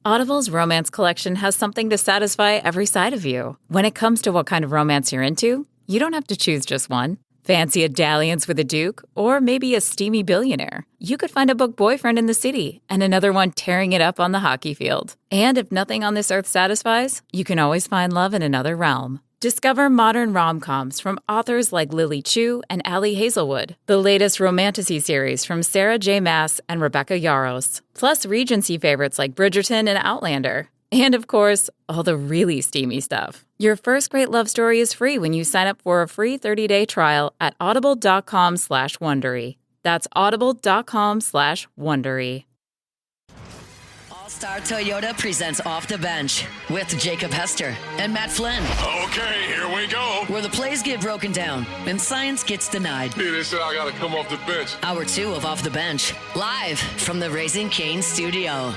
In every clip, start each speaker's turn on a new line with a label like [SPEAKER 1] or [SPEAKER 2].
[SPEAKER 1] Audible's romance collection has something to satisfy every side of you. When it comes to what kind of romance you're into, you don't have to choose just one. Fancy a dalliance with a duke, or maybe a steamy billionaire. You could find a book boyfriend in the city and another one tearing it up on the hockey field. And if nothing on this earth satisfies, you can always find love in another realm. Discover modern rom-coms from authors like Lily Chu and Ali Hazelwood, the latest romantasy series from Sarah J. Maas and Rebecca Yarros, plus Regency favorites like Bridgerton and Outlander. And of course, all the really steamy stuff. Your first great love story is free when you sign up for a free 30-day trial at audible.com/Wondery. That's audible.com/Wondery.
[SPEAKER 2] All-Star Toyota presents Off the Bench with Jacob Hester and Matt Flynn.
[SPEAKER 3] Okay, here we go.
[SPEAKER 2] Where the plays get broken down and science gets denied.
[SPEAKER 3] Hey, they said I gotta come off the bench.
[SPEAKER 2] Hour 2 of Off the Bench, live from the Raising Cane's studio.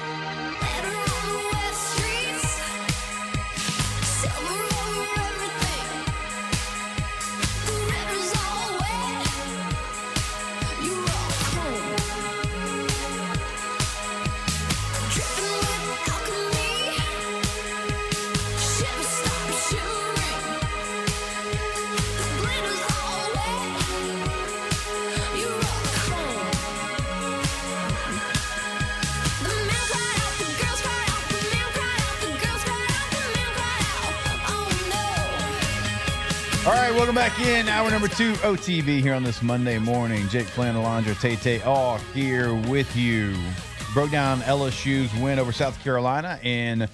[SPEAKER 4] All right, welcome back in. Hour number 2, OTB here on this Monday morning. Jake Flynn, Alondra Tate, all here with you. Broke down LSU's win over South Carolina in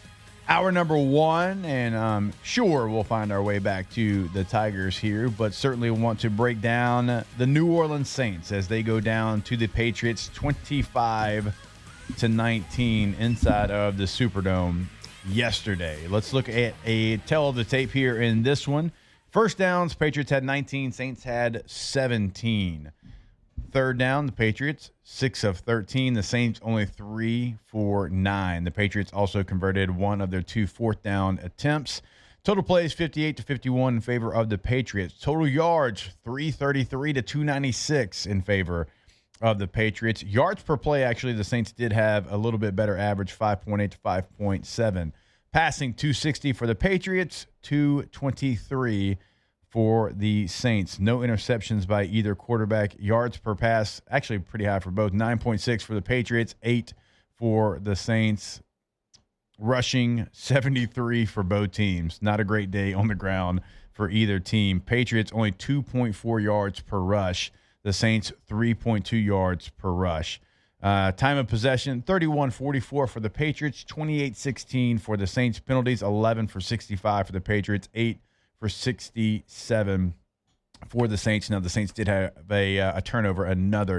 [SPEAKER 4] hour number 1, and sure we'll find our way back to the Tigers here, but certainly want to break down the New Orleans Saints as they go down to the Patriots 25-19 inside of the Superdome yesterday. Let's look at a tell of the tape here in this one. First downs, Patriots had 19, Saints had 17. Third down, the Patriots, 6 of 13. The Saints only 3 for 9. The Patriots also converted one of their 2 fourth down attempts. Total plays, 58-51 in favor of the Patriots. Total yards, 333 to 296 in favor of the Patriots. Yards per play, actually, the Saints did have a little bit better average, 5.8 to 5.7. Passing 260 for the Patriots, 223 for the Saints. No interceptions by either quarterback. Yards per pass, actually pretty high for both. 9.6 for the Patriots, 8 for the Saints. Rushing, 73 for both teams. Not a great day on the ground for either team. Patriots only 2.4 yards per rush. The Saints 3.2 yards per rush. Time of possession, 31-44 for the Patriots, 28-16 for the Saints. Penalties, 11 for 65 for the Patriots, 8 for 67 for the Saints. Now, the Saints did have a turnover,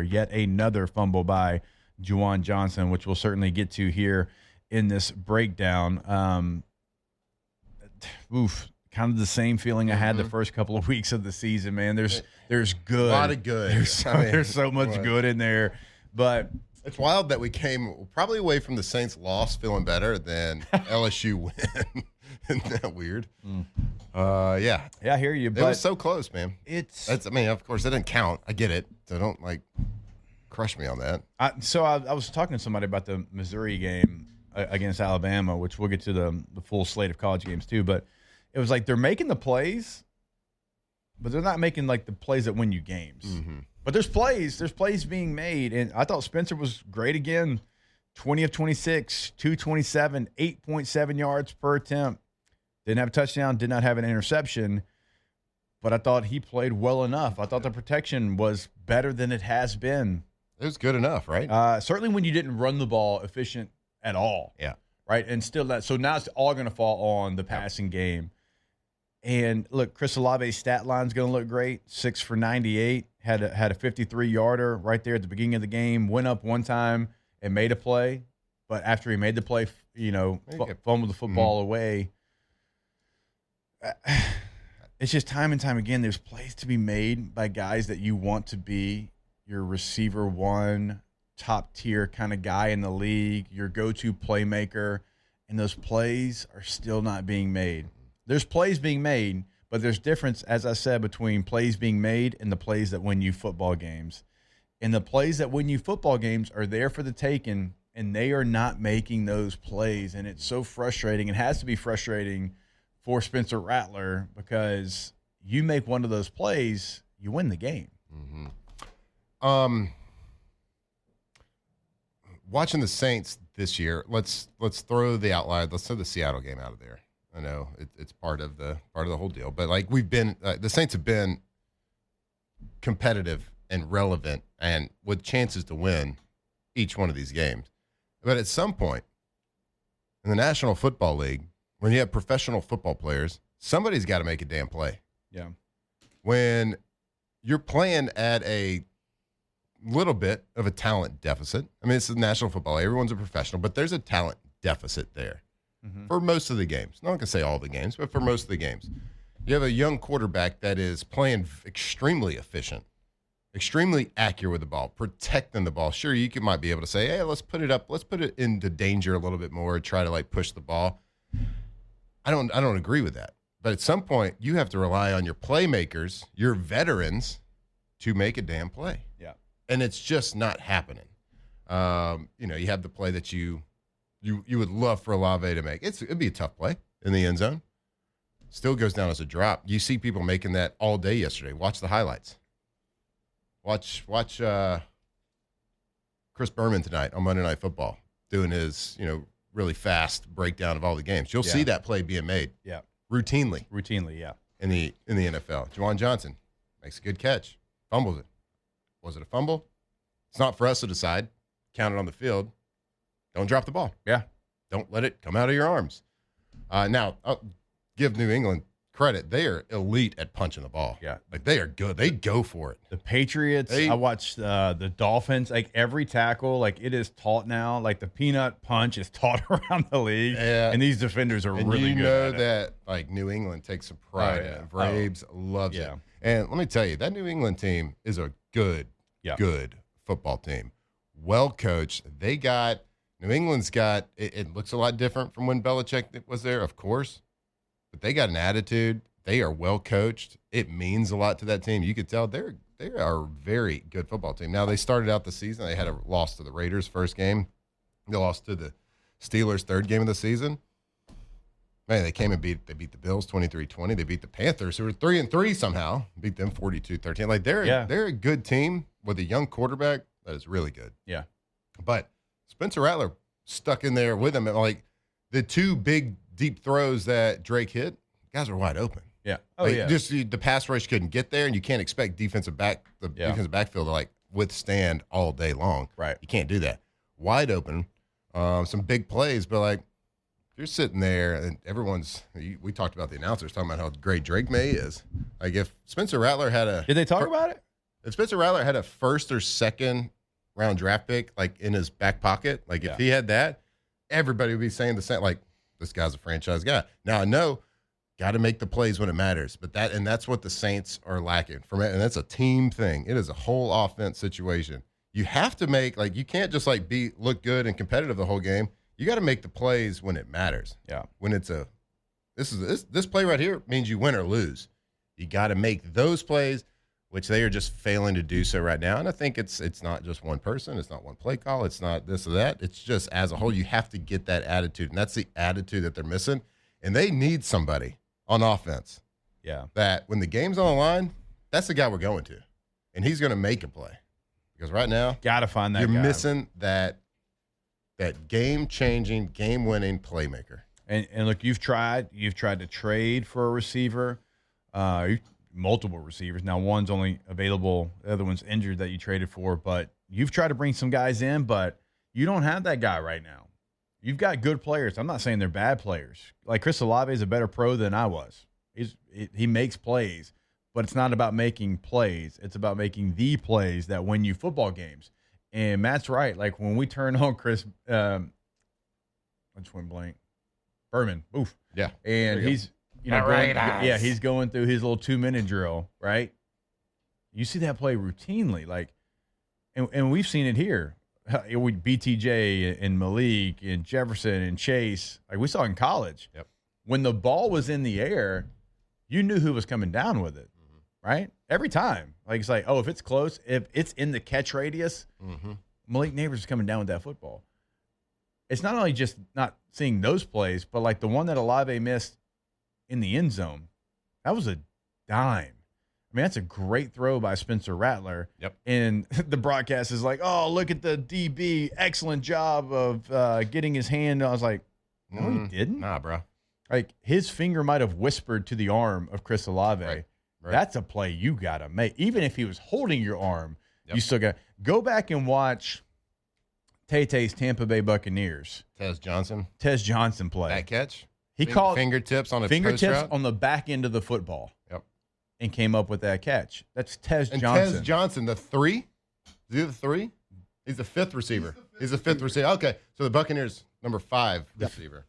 [SPEAKER 4] yet another fumble by Juwan Johnson, which we'll certainly get to here in this breakdown. Kind of the same feeling I had the first couple of weeks of the season, man. There's good.
[SPEAKER 5] A lot of good.
[SPEAKER 4] There's so much good in there, but
[SPEAKER 5] it's wild that we came probably away from the Saints loss feeling better than LSU win. Isn't that weird? Yeah.
[SPEAKER 4] Yeah, I hear you.
[SPEAKER 5] It
[SPEAKER 4] but
[SPEAKER 5] was so close, man. Of course, it didn't count. I get it. So don't, crush me on that.
[SPEAKER 4] I was talking to somebody about the Missouri game against Alabama, which we'll get to the full slate of college games too, but it was like they're making the plays, but they're not making, the plays that win you games. Mm-hmm. But there's plays being made, and I thought Spencer was great again. 20 of 26, 227, 8.7 yards per attempt. Didn't have a touchdown, did not have an interception, but I thought he played well enough. I thought the protection was better than it has been.
[SPEAKER 5] It was good enough, right?
[SPEAKER 4] Certainly when you didn't run the ball efficient at all.
[SPEAKER 5] Yeah.
[SPEAKER 4] Right, and still that. So now it's all going to fall on the passing game. And look, Chris Olave's stat line's going to look great. 6 for 98. Had a 53-yarder right there at the beginning of the game. Went up one time and made a play, but after he made the play, fumbled the football away. It's just time and time again. There's plays to be made by guys that you want to be your receiver one, top tier kind of guy in the league, your go-to playmaker, and those plays are still not being made. There's plays being made, but there's difference, as I said, between plays being made and the plays that win you football games. And the plays that win you football games are there for the taking and they are not making those plays, and it's so frustrating. It has to be frustrating for Spencer Rattler because you make one of those plays, you win the game.
[SPEAKER 5] Watching the Saints this year, let's throw the outlier. Let's throw the Seattle game out of there. I know it's part of the whole deal, but like we've been, the Saints have been competitive and relevant and with chances to win each one of these games. But at some point in the National Football League, when you have professional football players, somebody's got to make a damn play.
[SPEAKER 4] Yeah.
[SPEAKER 5] When you're playing at a little bit of a talent deficit. I mean, it's the National Football League. Everyone's a professional, but there's a talent deficit there for most of the games. Not going to say all the games, but for most of the games. You have a young quarterback that is playing extremely efficient, extremely accurate with the ball, protecting the ball. Sure, you might be able to say, hey, let's put it up. Let's put it into danger a little bit more, try to like push the ball. I don't agree with that. But at some point, you have to rely on your playmakers, your veterans, to make a damn play.
[SPEAKER 4] Yeah.
[SPEAKER 5] And it's just not happening. You have the play that you would love for Olave to make. It'd be a tough play in the end zone. Still goes down as a drop. You see people making that all day yesterday. Watch the highlights. Watch Chris Berman tonight on Monday Night Football doing his really fast breakdown of all the games. You'll see that play being made.
[SPEAKER 4] Yeah.
[SPEAKER 5] Routinely,
[SPEAKER 4] Yeah.
[SPEAKER 5] in the NFL. Juwan Johnson makes a good catch, fumbles it. Was it a fumble? It's not for us to decide. Count it on the field. Don't drop the ball.
[SPEAKER 4] Yeah.
[SPEAKER 5] Don't let it come out of your arms. Now, I'll give New England credit. They are elite at punching the ball.
[SPEAKER 4] Yeah.
[SPEAKER 5] Like, they are good. They go for it.
[SPEAKER 4] The Patriots, I watched the Dolphins, like every tackle, like it is taught now. Like the peanut punch is taught around the league.
[SPEAKER 5] Yeah.
[SPEAKER 4] And these defenders are
[SPEAKER 5] And
[SPEAKER 4] really
[SPEAKER 5] you
[SPEAKER 4] good.
[SPEAKER 5] know
[SPEAKER 4] at it.
[SPEAKER 5] that, like, New England takes some pride in it. Braves loves it. And let me tell you, that New England team is a good football team. Well coached. New England's got, it looks a lot different from when Belichick was there, of course. But they got an attitude. They are well coached. It means a lot to that team. You could tell they are a very good football team. Now, they started out the season. They had a loss to the Raiders first game. They lost to the Steelers third game of the season. Man, they came and beat the Bills 23-20. They beat the Panthers, who were 3-3 somehow. Beat them 42-13. Like they're a good team with a young quarterback that is really good.
[SPEAKER 4] Yeah.
[SPEAKER 5] But Spencer Rattler stuck in there with him. And like the two big deep throws that Drake hit, guys were wide open.
[SPEAKER 4] Yeah.
[SPEAKER 5] Just the pass rush couldn't get there, and you can't expect defensive backfield to like withstand all day long.
[SPEAKER 4] Right.
[SPEAKER 5] You can't do that. Wide open, some big plays, but like you're sitting there and we talked about the announcers talking about how great Drake May is. Like if Spencer Rattler had
[SPEAKER 4] Did they talk about it?
[SPEAKER 5] If Spencer Rattler had a first or second round draft pick like in his back pocket, like if he had that, everybody would be saying the same, like this guy's a franchise guy. Now I know got to make the plays when it matters, but that's what the Saints are lacking from it. And that's a team thing. It is a whole offense situation. You have to make, like, you can't just like look good and competitive the whole game. You got to make the plays when it matters. Yeah. When it's this play right here means you win or lose. You got to make those plays, which they are just failing to do so right now. And I think it's not just one person. It's not one play call. It's not this or that. It's just as a whole, you have to get that attitude. And that's the attitude that they're missing. And they need somebody on offense. Yeah. That when the game's on the line, that's the guy we're going to. And he's going to make a play. Because right now,
[SPEAKER 4] gotta find that
[SPEAKER 5] you're
[SPEAKER 4] guy.
[SPEAKER 5] missing that game-changing, game-winning playmaker.
[SPEAKER 4] And look, you've tried to trade for a receiver, multiple receivers. Now one's only available, the other one's injured that you traded for, but you've tried to bring some guys in, but you don't have that guy right now. You've got good players. I'm not saying they're bad players. Like Chris Olave is a better pro than I was. He makes plays, but it's not about making plays. It's about making the plays that win you football games. And Matt's right. Like when we turn on Chris, I just went blank. Berman. Oof.
[SPEAKER 5] Yeah.
[SPEAKER 4] And he's he's going through his little 2-minute drill, right? You see that play routinely, like, and we've seen it here. With BTJ and Malik and Jefferson and Chase, like we saw in college.
[SPEAKER 5] Yep.
[SPEAKER 4] When the ball was in the air, you knew who was coming down with it, right? Every time. Like it's like, oh, if it's close, if it's in the catch radius, Malik Neighbors is coming down with that football. it's not only just not seeing those plays, but like the one that Olave missed in the end zone, that was a dime. I mean, that's a great throw by Spencer Rattler.
[SPEAKER 5] Yep.
[SPEAKER 4] And the broadcast is like, oh, look at the DB. Excellent job of getting his hand. I was like, no, he didn't.
[SPEAKER 5] Nah, bro.
[SPEAKER 4] Like, his finger might have whispered to the arm of Chris Olave.
[SPEAKER 5] Right.
[SPEAKER 4] That's a play you got to make. Even if he was holding your arm, you still got to go back and watch Tay-Tay's Tampa Bay Buccaneers.
[SPEAKER 5] Tez Johnson
[SPEAKER 4] play.
[SPEAKER 5] that catch.
[SPEAKER 4] He called
[SPEAKER 5] fingertips on a
[SPEAKER 4] fingertips
[SPEAKER 5] post route.
[SPEAKER 4] on the back end of the football.
[SPEAKER 5] Yep.
[SPEAKER 4] And came up with that catch. That's Tez
[SPEAKER 5] And
[SPEAKER 4] Johnson.
[SPEAKER 5] Tez Johnson, the 3. Is he the 3? He's the 5th receiver. He's the 5th receiver. Okay, so the Buccaneers number 5 receiver.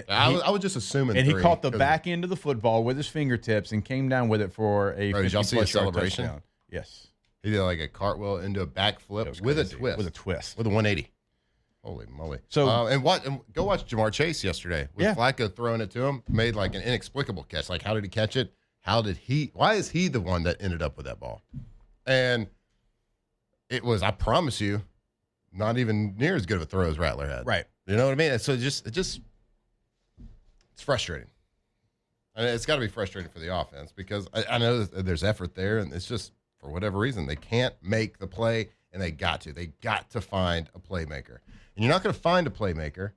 [SPEAKER 5] I was just assuming.
[SPEAKER 4] And
[SPEAKER 5] 3,
[SPEAKER 4] he caught the back end of the football with his fingertips and came down with it for a 50-plus
[SPEAKER 5] did y'all see his
[SPEAKER 4] yard
[SPEAKER 5] celebration?
[SPEAKER 4] touchdown. Yes.
[SPEAKER 5] He did like a cartwheel into a backflip with a
[SPEAKER 4] crazy.
[SPEAKER 5] twist.
[SPEAKER 4] With a twist.
[SPEAKER 5] With a 180. Holy moly!
[SPEAKER 4] So
[SPEAKER 5] and go watch Jamar Chase yesterday with Flacco throwing it to him. Made like an inexplicable catch. Like, how did he catch it? Why is he the one that ended up with that ball? And it was, I promise you, not even near as good of a throw as Rattler had.
[SPEAKER 4] Right.
[SPEAKER 5] You know what I mean? So it's frustrating. And it's got to be frustrating for the offense because I know that there's effort there, and it's just for whatever reason they can't make the play, and they got to find a playmaker. And you're not going to find a playmaker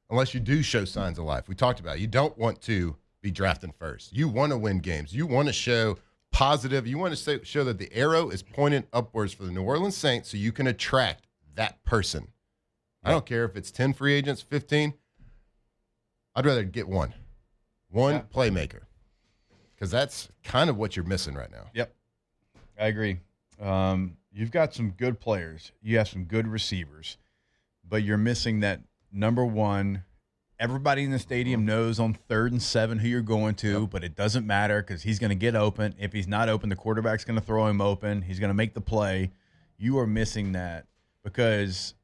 [SPEAKER 5] unless you do show signs of life. We talked about it. You don't want to be drafting first. You want to win games. You want to show positive. You want to show that the arrow is pointing upwards for the New Orleans Saints so you can attract that person. I don't care if it's 10 free agents, 15. I'd rather get one playmaker, because that's kind of what you're missing right now.
[SPEAKER 4] Yep, I agree. You've got some good players. You have some good receivers, but you're missing that number one. Everybody in the stadium knows on 3rd and 7 who you're going to, but it doesn't matter because he's going to get open. If he's not open, the quarterback's going to throw him open. He's going to make the play. You are missing that because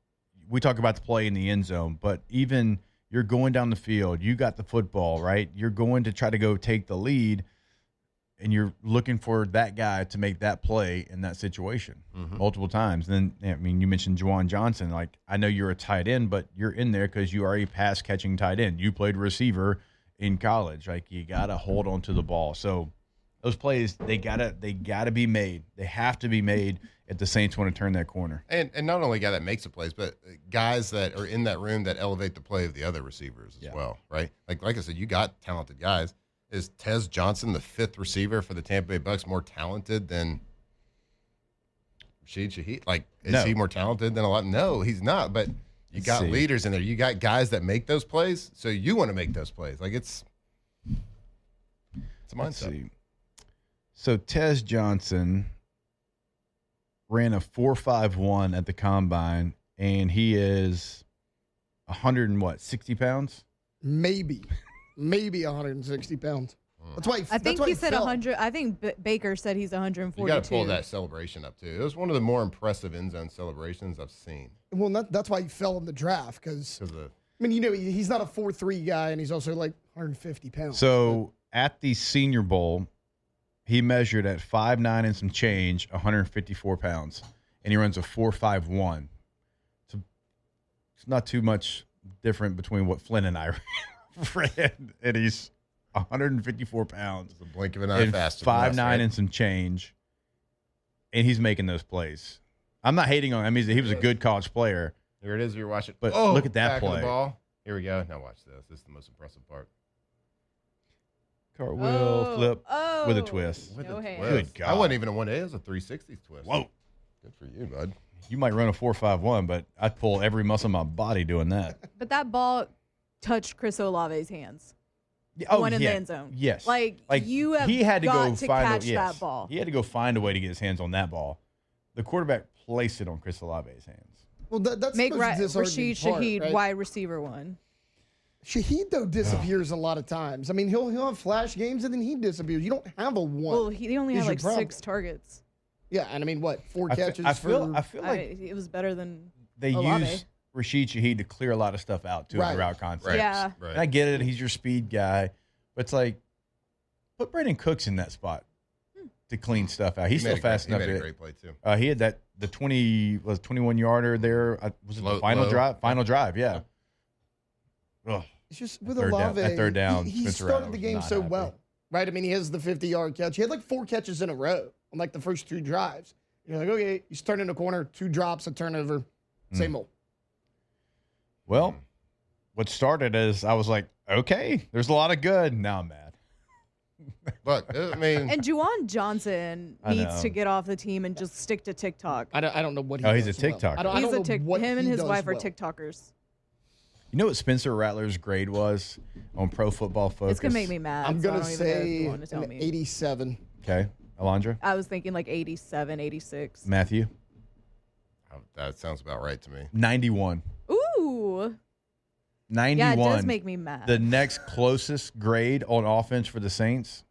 [SPEAKER 4] we talk about the play in the end zone, but even you're going down the field, you got the football, right? You're going to try to go take the lead, and you're looking for that guy to make that play in that situation multiple times. Then, I mean, you mentioned Juwan Johnson. Like, I know you're a tight end, but you're in there because you are a pass-catching tight end. You played receiver in college. Like, you got to hold on to the ball. So those plays, they gotta be made. They have to be made if the Saints want to turn that corner.
[SPEAKER 5] And not only a guy that makes the plays, but guys that are in that room that elevate the play of the other receivers as well, right? Like I said, you got talented guys. Is Tez Johnson, the 5th receiver for the Tampa Bay Bucs, more talented than Rashid Shaheed? Like, is he more talented than a lot? No, he's not. But you got leaders in there. You got guys that make those plays, so you want to make those plays. Like, it's a mindset.
[SPEAKER 4] So Tez Johnson ran a 4.51 at the combine, and he is 60 pounds?
[SPEAKER 6] Maybe 160 pounds. That's why.
[SPEAKER 7] I think he said 100. I think Baker said he's 142.
[SPEAKER 5] You got to pull that celebration up too. It was one of the more impressive end zone celebrations I've seen.
[SPEAKER 6] Well, that's why he fell in the draft because I mean, he's not a 4.3 guy, and he's also like 150 pounds.
[SPEAKER 4] So at the Senior Bowl, he measured at 5'9" and some change, 154 pounds, and he runs a 4.51. So it's not too much different between what Flynn and I ran, and he's 154 pounds.
[SPEAKER 5] It's a blink of an eye faster.
[SPEAKER 4] 5'9" and some change, and he's making those plays. I'm not hating on him. I mean, he was a good college player.
[SPEAKER 5] Here it is. You're watching.
[SPEAKER 4] But look at that play.
[SPEAKER 5] The ball. Here we go. Now watch this. This is the most impressive part.
[SPEAKER 4] Cartwheel, flip with a twist. Good God.
[SPEAKER 5] I wasn't even a 180. It was a 360 twist.
[SPEAKER 4] Whoa.
[SPEAKER 5] Good for you, bud.
[SPEAKER 4] You might run a 4.51, but I'd pull every muscle in my body doing that.
[SPEAKER 7] But that ball touched Chris Olave's hands.
[SPEAKER 4] Oh,
[SPEAKER 7] in the end zone.
[SPEAKER 4] Yes.
[SPEAKER 7] Like you have
[SPEAKER 4] he had to
[SPEAKER 7] got
[SPEAKER 4] go
[SPEAKER 7] to
[SPEAKER 4] find
[SPEAKER 7] catch that ball.
[SPEAKER 4] He had to go find a way to get his hands on that ball. The quarterback placed it on Chris Olave's hands.
[SPEAKER 6] Well, that's
[SPEAKER 7] Make
[SPEAKER 6] the most disheartening
[SPEAKER 7] Rashid
[SPEAKER 6] part,
[SPEAKER 7] Shaheed
[SPEAKER 6] right?
[SPEAKER 7] wide receiver one.
[SPEAKER 6] Shaheed, though, disappears a lot of times. I mean, he'll have flash games, and then he disappears. You don't have a one.
[SPEAKER 7] Well, he only had like 6 targets.
[SPEAKER 6] Yeah, and I mean, what, 4 catches?
[SPEAKER 4] I feel like
[SPEAKER 7] it was better than
[SPEAKER 4] they
[SPEAKER 7] Olave.
[SPEAKER 4] use Rashid Shaheed to clear a lot of stuff out, too, in the route concepts.
[SPEAKER 5] Right.
[SPEAKER 7] Yeah.
[SPEAKER 5] Right.
[SPEAKER 4] And I get it. He's your speed guy. But it's like, put Brandon Cooks in that spot to clean stuff out. He's still fast enough.
[SPEAKER 5] He made a great play, too.
[SPEAKER 4] He had the 21-yarder there. Was it the final drive? Final drive, yeah. Ugh.
[SPEAKER 6] It's just with
[SPEAKER 4] Third down-
[SPEAKER 6] Olave.
[SPEAKER 4] that third down,
[SPEAKER 6] he
[SPEAKER 4] Spencer
[SPEAKER 6] started
[SPEAKER 4] Rattler
[SPEAKER 6] the
[SPEAKER 4] was
[SPEAKER 6] game
[SPEAKER 4] not
[SPEAKER 6] so
[SPEAKER 4] happy.
[SPEAKER 6] well, right? I mean, he has the 50-yard catch. He had like 4 catches in a row on like the first 2 drives. You're like, okay, he's turning a corner, 2 drops, a turnover, same old.
[SPEAKER 4] Well, what started as I was like, okay, there's a lot of good. Now I'm mad.
[SPEAKER 5] Look, I mean,
[SPEAKER 7] And Juwan Johnson
[SPEAKER 4] I
[SPEAKER 7] needs
[SPEAKER 4] know.
[SPEAKER 7] to get off the team and just stick to TikTok.
[SPEAKER 6] I don't know what he
[SPEAKER 4] Oh,
[SPEAKER 6] does.
[SPEAKER 4] he's a
[SPEAKER 6] well.
[SPEAKER 4] TikToker.
[SPEAKER 6] I don't
[SPEAKER 7] He's
[SPEAKER 6] know
[SPEAKER 7] a
[SPEAKER 6] what
[SPEAKER 7] him and
[SPEAKER 6] he
[SPEAKER 7] his
[SPEAKER 6] does
[SPEAKER 7] wife are
[SPEAKER 6] well.
[SPEAKER 7] TikTokers.
[SPEAKER 4] You know what Spencer Rattler's grade was on Pro Football Focus?
[SPEAKER 7] It's gonna make me mad.
[SPEAKER 6] I'm
[SPEAKER 7] so I
[SPEAKER 6] going to
[SPEAKER 7] don't even know if
[SPEAKER 6] say
[SPEAKER 7] you want to tell
[SPEAKER 6] an
[SPEAKER 7] me.
[SPEAKER 6] 87.
[SPEAKER 4] Okay. Alondra?
[SPEAKER 7] I was thinking like 87, 86.
[SPEAKER 4] Matthew?
[SPEAKER 5] that sounds about right to me.
[SPEAKER 4] 91.
[SPEAKER 7] Ooh.
[SPEAKER 4] 91.
[SPEAKER 7] Yeah, it does make me mad.
[SPEAKER 4] The next closest grade on offense for the Saints,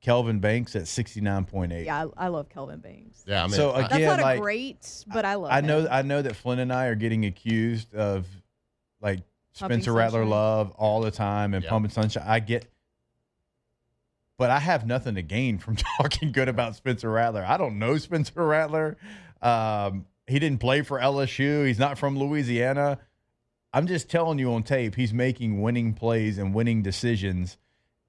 [SPEAKER 4] Kelvin Banks at 69.8.
[SPEAKER 7] Yeah, I love Kelvin Banks.
[SPEAKER 5] Yeah, I mean,
[SPEAKER 4] So,
[SPEAKER 5] I-
[SPEAKER 7] That's
[SPEAKER 4] again,
[SPEAKER 7] not a great, but I love
[SPEAKER 4] I know
[SPEAKER 7] him.
[SPEAKER 4] I know that Flynn and I are getting accused of like
[SPEAKER 7] Pumping
[SPEAKER 4] Spencer Rattler
[SPEAKER 7] sunshine.
[SPEAKER 4] love all the time and
[SPEAKER 5] Yeah.
[SPEAKER 4] pumping sunshine. I get, but I have nothing to gain from talking good about Spencer Rattler. I don't know Spencer Rattler. He didn't play for LSU. He's not from Louisiana. I'm just telling you on tape, he's making winning plays and winning decisions.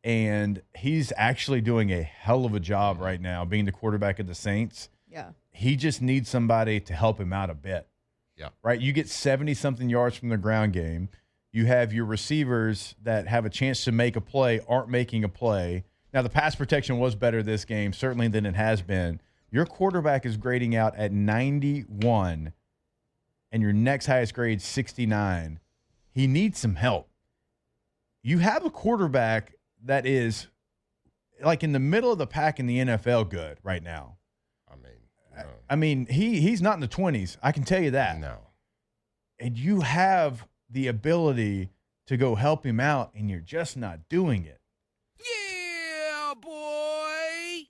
[SPEAKER 4] And he's actually doing a hell of a job right now being the quarterback of the Saints.
[SPEAKER 7] Yeah.
[SPEAKER 4] He just needs somebody to help him out a bit.
[SPEAKER 5] Yeah.
[SPEAKER 4] Right? You get 70-something yards from the ground game. You have your receivers that have a chance to make a play, aren't making a play. Now, the pass protection was better this game, certainly than it has been. Your quarterback is grading out at 91, and your next highest grade 69. He needs some help. You have a quarterback that is like in the middle of the pack in the NFL good right now. I mean, he's not in the 20s. I can tell you that.
[SPEAKER 5] No.
[SPEAKER 4] And you have the ability to go help him out, and you're just not doing it.
[SPEAKER 8] Yeah, boy.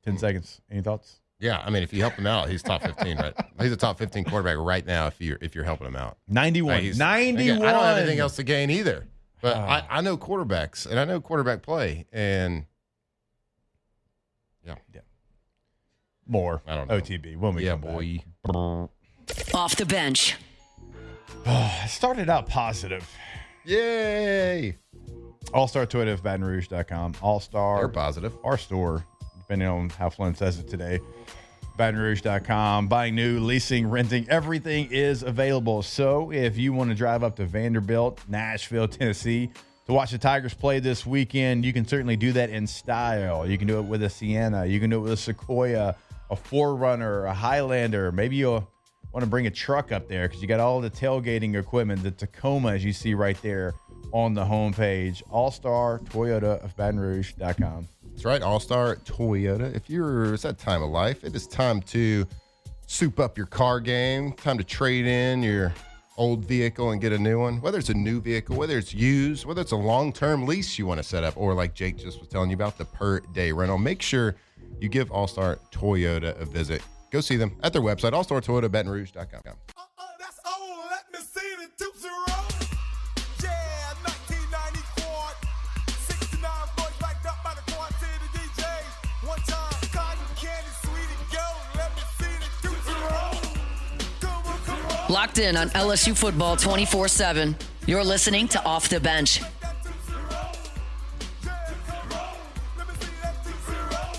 [SPEAKER 4] 10 seconds. Any thoughts?
[SPEAKER 5] Yeah, I mean, if you help him out, he's top 15, right? He's a top 15 quarterback right now if you're helping him out.
[SPEAKER 4] 91.
[SPEAKER 5] Like, he's-
[SPEAKER 4] 91.
[SPEAKER 5] Again, I don't have anything else to gain either. But I know quarterbacks, and I know quarterback play, and yeah.
[SPEAKER 4] More.
[SPEAKER 5] I don't know.
[SPEAKER 4] OTB. When we
[SPEAKER 5] Yeah,
[SPEAKER 4] come back.
[SPEAKER 5] boy.
[SPEAKER 2] Off the bench.
[SPEAKER 4] It started out positive.
[SPEAKER 5] Yay!
[SPEAKER 4] All-Star Toyota of BatonRouge.com. All-Star.
[SPEAKER 5] They're positive.
[SPEAKER 4] Our store, depending on how Flynn says it today. BatonRouge.com. Buying new, leasing, renting, everything is available. So if you want to drive up to Vanderbilt, Nashville, Tennessee to watch the Tigers play this weekend, you can certainly do that in style. You can do it with a Sienna. You can do it with a Sequoia, a 4Runner, a Highlander. Maybe you'll want to bring a truck up there because you got all the tailgating equipment, the Tacoma, as you see right there on the homepage. All-Star Toyota of BatonRouge.com.
[SPEAKER 5] That's right, All-Star Toyota. It's that time of life. It is time to soup up your car game. Time to trade in your old vehicle and get a new one. Whether it's a new vehicle, whether it's used, whether it's a long-term lease you want to set up, or like Jake just was telling you about, the per-day rental. Make sure you give All-Star Toyota a visit. Go see them at their website, allstartoyotabatonrouge.com.
[SPEAKER 8] That's old. Let me see the Tootsie Roll. Yeah, 1994. 69 boys backed up by the Quad City DJs. One time, cotton candy, sweetie, go. Let me see the Tootsie Roll. Come on.
[SPEAKER 2] Locked in on LSU football 24/7. You're listening to Off the Bench.
[SPEAKER 8] That Tootsie Roll. Yeah, come on. Let me see that Tootsie Roll.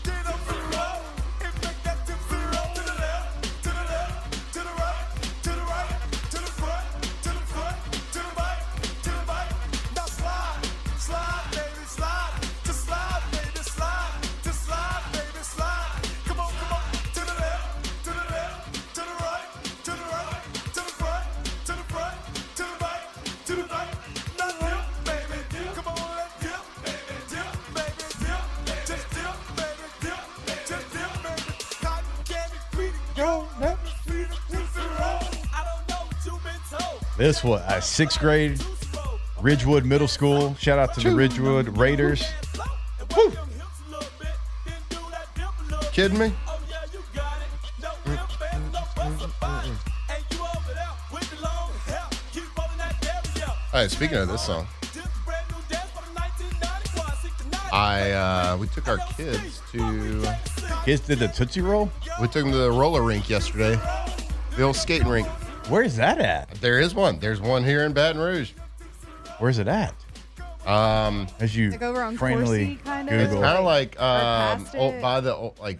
[SPEAKER 8] Get up and roll. And make that Tootsie Roll to the left, to the left, to the right, to the right, to the front, to the front, to the right, to the right. Now slide, slide, baby, slide. Just slide, baby, slide. Just slide, baby, slide. Come on, to the left, to the left, to the right, to the right, to the front, to the front, to the right, to the right. Now dip, baby, dip. Come on, let's dip, baby, dip, baby, dip. Just dip, baby, dip. Just dip, baby. Cotton candy, sweetie, go. Let me see the Tootsie Roll. I don't know what you've been told.
[SPEAKER 4] This was a 6th grade Ridgewood Middle School. Shout out to the Ridgewood Raiders.
[SPEAKER 8] Woo.
[SPEAKER 5] Kidding me?
[SPEAKER 8] Oh, yeah, you got it. No dip and no fuss about it. And you over there with the long hair. Keep rolling that stereo.
[SPEAKER 5] Hey, speaking of this song,
[SPEAKER 8] Just a brand new dance for the 1990 Quad 69.
[SPEAKER 5] we took our kids to
[SPEAKER 4] Kids did the Tootsie Roll.
[SPEAKER 5] the roller rink yesterday, the old skating rink.
[SPEAKER 4] Where's that at?
[SPEAKER 5] There is one. There's one here in Baton Rouge.
[SPEAKER 4] Where's it at? As you
[SPEAKER 7] Like over on
[SPEAKER 4] frantically
[SPEAKER 7] Corsi, kind of?
[SPEAKER 5] It's
[SPEAKER 4] Google.
[SPEAKER 5] kind of like
[SPEAKER 7] past it?
[SPEAKER 5] by the like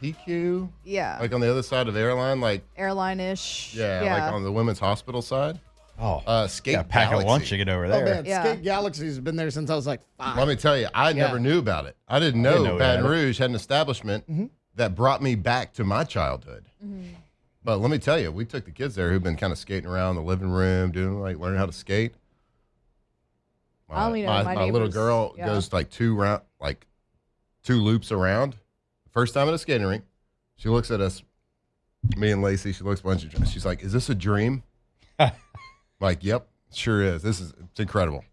[SPEAKER 5] PQ,
[SPEAKER 7] Yeah.
[SPEAKER 5] like on the other side of the airline, like
[SPEAKER 7] Airline-ish.
[SPEAKER 5] yeah, like on the women's hospital side.
[SPEAKER 4] Oh,
[SPEAKER 5] Skate
[SPEAKER 4] got a pack
[SPEAKER 5] Galaxy.
[SPEAKER 4] of lunch to get over
[SPEAKER 6] Oh,
[SPEAKER 4] there.
[SPEAKER 6] man.
[SPEAKER 7] Yeah.
[SPEAKER 6] Skate Galaxy has been there since I was like 5.
[SPEAKER 5] Let me tell you, I never knew about it. I didn't know,
[SPEAKER 4] know we
[SPEAKER 5] Baton
[SPEAKER 4] had it.
[SPEAKER 5] Rouge had an establishment that brought me back to my childhood. But let me tell you, we took the kids there who've been kind of skating around the living room, doing like learning how to skate.
[SPEAKER 7] I only know my
[SPEAKER 5] little
[SPEAKER 7] neighbors,
[SPEAKER 5] girl
[SPEAKER 7] yeah.
[SPEAKER 5] goes like 2 loops around. First time at a skating rink, she looks at us, me and Lacey. She looks at us, she's like, "Is this a dream?" Like, "Yep, sure is. It's incredible."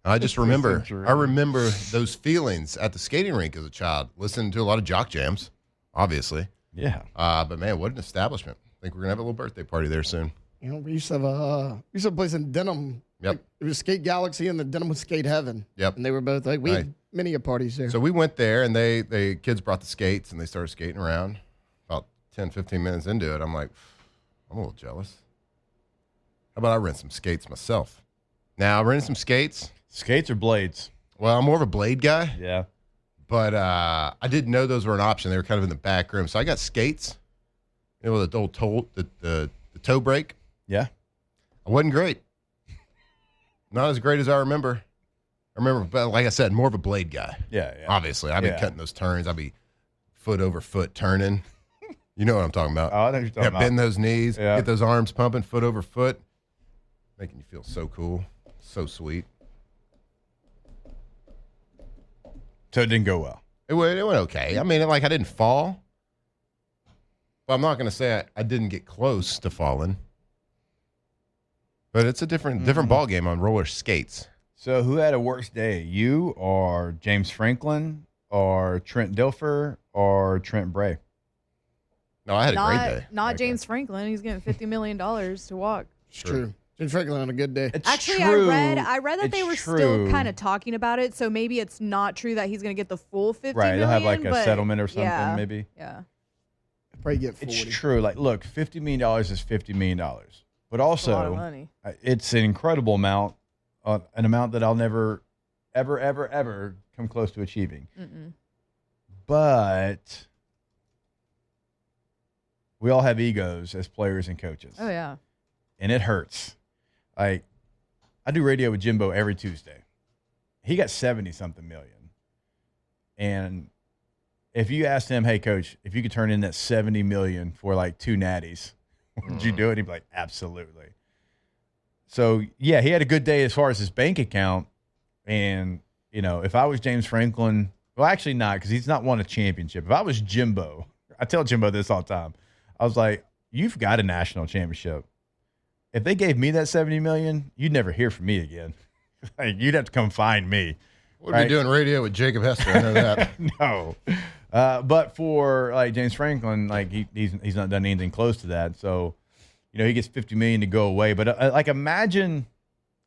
[SPEAKER 5] I just remember, I remember those feelings at the skating rink as a child, listening to a lot of jock jams, obviously.
[SPEAKER 4] Yeah.
[SPEAKER 5] But man, what an establishment! I think we're gonna have a little birthday party there soon.
[SPEAKER 6] You know, we used to have a place in Denham.
[SPEAKER 5] Yep.
[SPEAKER 6] Like, it was Skate Galaxy and the Denham was Skate Heaven.
[SPEAKER 5] Yep.
[SPEAKER 6] And they were both like, we
[SPEAKER 5] Right.
[SPEAKER 6] had many a parties there.
[SPEAKER 5] So we went there, and they kids brought the skates, and they started skating around. About 10, 15 minutes into it, I'm like, I'm a little jealous. How about I rent some skates myself? Now, I rented some skates.
[SPEAKER 4] Skates or blades?
[SPEAKER 5] Well, I'm more of a blade guy,
[SPEAKER 4] Yeah.
[SPEAKER 5] but I didn't know those were an option. They were kind of in the back room. So I got skates, with the old the toe brake.
[SPEAKER 4] Yeah.
[SPEAKER 5] I wasn't great. Not as great as I remember. But like I said, more of a blade guy.
[SPEAKER 4] Yeah. Yeah.
[SPEAKER 5] Obviously, I'd be
[SPEAKER 4] Yeah.
[SPEAKER 5] cutting those turns. I'd be foot over foot turning. You know what I'm talking about.
[SPEAKER 4] Oh, I know what you're talking about.
[SPEAKER 5] Bend those knees,
[SPEAKER 4] Yeah.
[SPEAKER 5] get those arms pumping, foot over foot, making you feel so cool, so sweet.
[SPEAKER 4] So it didn't go well.
[SPEAKER 5] It went okay. I mean, I didn't fall. But I'm not going to say I didn't get close to falling. But it's a different ball game on roller skates.
[SPEAKER 4] So who had a worse day, you or James Franklin or Trent Dilfer or Trent Bray?
[SPEAKER 5] No, I had a great day.
[SPEAKER 7] Not James Franklin. He's getting $50 million to walk.
[SPEAKER 6] It's true. James Franklin on a good day.
[SPEAKER 4] It's
[SPEAKER 7] Actually,
[SPEAKER 4] true.
[SPEAKER 7] I read that
[SPEAKER 4] It's
[SPEAKER 7] they were
[SPEAKER 4] true.
[SPEAKER 7] still kind of talking about it, so maybe it's not true that he's going to get the full $50
[SPEAKER 4] Right,
[SPEAKER 7] million.
[SPEAKER 4] they'll have like a
[SPEAKER 7] but
[SPEAKER 4] settlement or something,
[SPEAKER 7] yeah,
[SPEAKER 4] maybe.
[SPEAKER 7] Yeah.
[SPEAKER 6] Probably get 40.
[SPEAKER 4] It's true. Like, look, $50 million is $50 million. But
[SPEAKER 7] It's a lot of
[SPEAKER 4] also,
[SPEAKER 7] money.
[SPEAKER 4] it's an incredible amount, an amount that I'll never, ever, ever, ever come close to achieving. But we all have egos as players and coaches.
[SPEAKER 7] Oh, yeah.
[SPEAKER 4] And it hurts. I do radio with Jimbo every Tuesday. He got 70-something million. And if you asked him, hey, coach, if you could turn in that 70 million for like 2 natties, would you do it? He'd be like, absolutely. So, yeah, he had a good day as far as his bank account. And, you know, if I was James Franklin, well, actually not, because he's not won a championship. If I was Jimbo, I tell Jimbo this all the time. I was like, you've got a national championship. If they gave me that 70 million, you'd never hear from me again. Like, you'd have to come find me.
[SPEAKER 5] We'll be doing radio with Jacob Hester. I know that.
[SPEAKER 4] No. But for like James Franklin, like he's not done anything close to that. So, you know, he gets 50 million to go away. But like imagine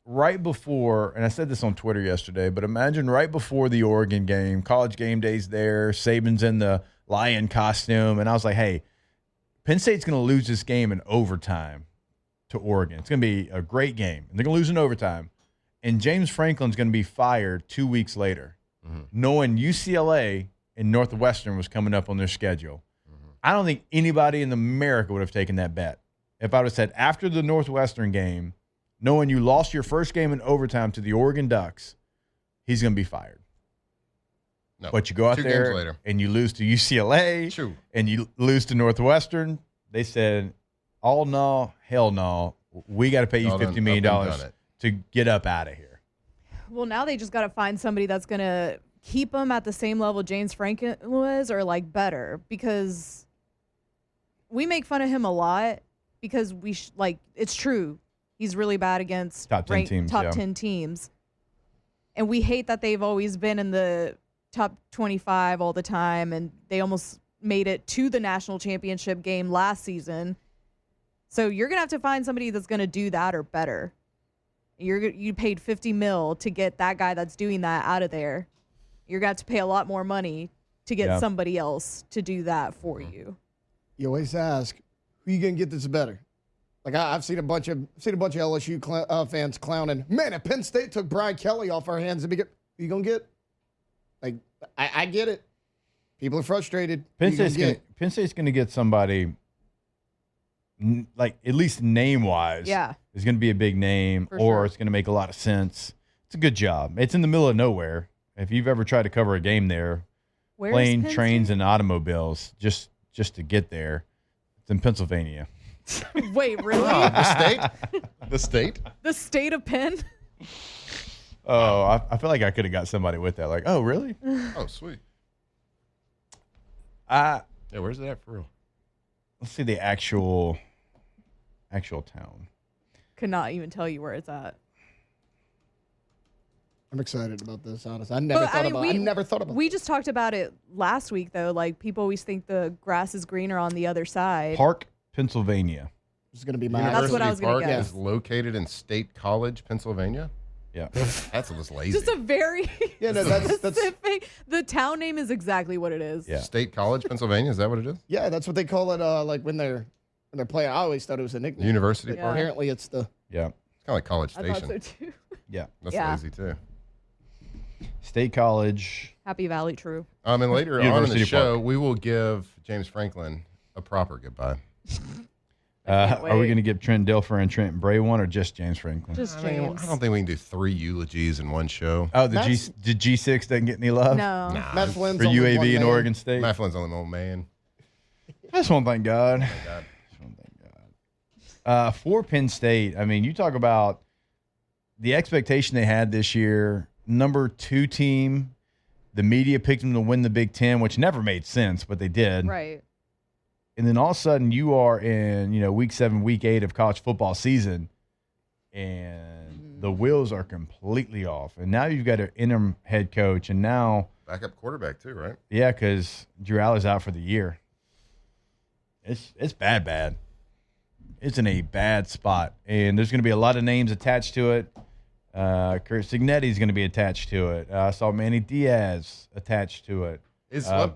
[SPEAKER 4] right before, and I said this on Twitter yesterday, but imagine right before the Oregon game, College Game Day's there, Saban's in the lion costume, and I was like, hey, Penn State's going to lose this game in overtime to Oregon. It's going to be a great game. And they're going to lose in overtime. And James Franklin's going to be fired 2 weeks later, knowing UCLA and Northwestern was coming up on their schedule. I don't think anybody in America would have taken that bet. If I would have said after the Northwestern game, knowing you lost your first game in overtime to the Oregon Ducks, he's going to be fired.
[SPEAKER 5] No,
[SPEAKER 4] But you go out
[SPEAKER 5] 2 games
[SPEAKER 4] there
[SPEAKER 5] later.
[SPEAKER 4] and you lose to UCLA
[SPEAKER 5] True.
[SPEAKER 4] and you lose to Northwestern, they said, all no, hell no, we got to pay you
[SPEAKER 5] All done,
[SPEAKER 4] $50 million
[SPEAKER 5] up and done it.
[SPEAKER 4] to get up out of here.
[SPEAKER 7] Well, now they just got to find somebody that's going to keep him at the same level James Franklin was or like better, because we make fun of him a lot because it's true. He's really bad against
[SPEAKER 4] Top 10 teams,
[SPEAKER 7] top
[SPEAKER 4] yeah.
[SPEAKER 7] 10 teams. And we hate that they've always been in the top 25 all the time, and they almost made it to the national championship game last season. So you're going to have to find somebody that's going to do that or better. You paid $50 million to get that guy that's doing that out of there. You're going to have to pay a lot more money to get somebody else to do that for you.
[SPEAKER 6] You always ask, who you going to get that's better? Like I've seen a bunch of LSU fans clowning. Man, if Penn State took Brian Kelly off our hands, you gonna get? Like I get it. People are frustrated.
[SPEAKER 4] Penn State's going to get somebody, like at least name wise.
[SPEAKER 7] Yeah.
[SPEAKER 4] Is going to be a big name,
[SPEAKER 7] For
[SPEAKER 4] or
[SPEAKER 7] sure.
[SPEAKER 4] it's going to make a lot of sense. It's a good job. It's in the middle of nowhere. If you've ever tried to cover a game there,
[SPEAKER 7] Where's
[SPEAKER 4] plane,
[SPEAKER 7] Penn
[SPEAKER 4] trains,
[SPEAKER 7] State?
[SPEAKER 4] and automobiles just to get there, it's in Pennsylvania.
[SPEAKER 7] Wait, really?
[SPEAKER 5] The state? The state?
[SPEAKER 7] The state of Penn?
[SPEAKER 4] Oh, I feel like I could have got somebody with that. Like, oh, really?
[SPEAKER 5] Oh, sweet.
[SPEAKER 4] Yeah,
[SPEAKER 5] where's it at for real?
[SPEAKER 4] let's see the actual town.
[SPEAKER 7] Could not even tell you where it's at.
[SPEAKER 6] I'm excited about this, honestly. I never thought about
[SPEAKER 7] We just talked about it last week, though. Like, people always think the grass is greener on the other side.
[SPEAKER 4] Park, Pennsylvania.
[SPEAKER 6] It's going to be my
[SPEAKER 7] That's what I was gonna
[SPEAKER 5] Park
[SPEAKER 7] guess.
[SPEAKER 5] is located in State College, Pennsylvania.
[SPEAKER 4] Yeah.
[SPEAKER 5] That's just lazy.
[SPEAKER 7] Just a very
[SPEAKER 6] Yeah, no, that's
[SPEAKER 7] specific. The town name is exactly what it is.
[SPEAKER 4] Yeah.
[SPEAKER 5] State College, Pennsylvania. Is that what it is?
[SPEAKER 6] yeah, that's what they call it. Like when they're playing. I always thought it was a nickname.
[SPEAKER 5] University
[SPEAKER 7] Yeah.
[SPEAKER 5] Park.
[SPEAKER 6] Apparently, it's the
[SPEAKER 4] Yeah.
[SPEAKER 5] It's kind of like College
[SPEAKER 7] I
[SPEAKER 5] Station.
[SPEAKER 7] thought so too.
[SPEAKER 4] Yeah.
[SPEAKER 5] That's
[SPEAKER 7] Yeah.
[SPEAKER 5] lazy too.
[SPEAKER 4] State College.
[SPEAKER 7] Happy Valley, true.
[SPEAKER 5] And later on in
[SPEAKER 4] University
[SPEAKER 5] the show,
[SPEAKER 4] Park.
[SPEAKER 5] we will give James Franklin a proper goodbye.
[SPEAKER 7] can't
[SPEAKER 4] Are we
[SPEAKER 7] wait.
[SPEAKER 4] going to give Trent Dilfer and Trent Bray one, or just James Franklin?
[SPEAKER 7] Just
[SPEAKER 5] I mean,
[SPEAKER 7] James.
[SPEAKER 5] I don't think we can do 3 eulogies in one show.
[SPEAKER 4] Oh, the
[SPEAKER 6] That's-
[SPEAKER 4] G6 doesn't get any love?
[SPEAKER 7] No.
[SPEAKER 6] Matt Flynn's
[SPEAKER 4] For
[SPEAKER 6] only one
[SPEAKER 4] UAB and
[SPEAKER 6] man.
[SPEAKER 4] Oregon State?
[SPEAKER 5] Matt Flynn's only old man.
[SPEAKER 4] I just want to thank God.
[SPEAKER 5] God.
[SPEAKER 4] Just want to thank God. For Penn State, I mean, you talk about the expectation they had this year. Number 2 team. The media picked them to win the Big Ten, which never made sense, but they did.
[SPEAKER 7] Right.
[SPEAKER 4] And then all of a sudden you are in, week 7, week 8 of college football season, and the wheels are completely off. And now you've got an interim head coach, and now,
[SPEAKER 5] Backup quarterback too, right?
[SPEAKER 4] yeah, because Drew Allen's out for the year. It's bad. It's in a bad spot, and there's going to be a lot of names attached to it. Kurt Signetti's going to be attached to it. I saw Manny Diaz attached to it.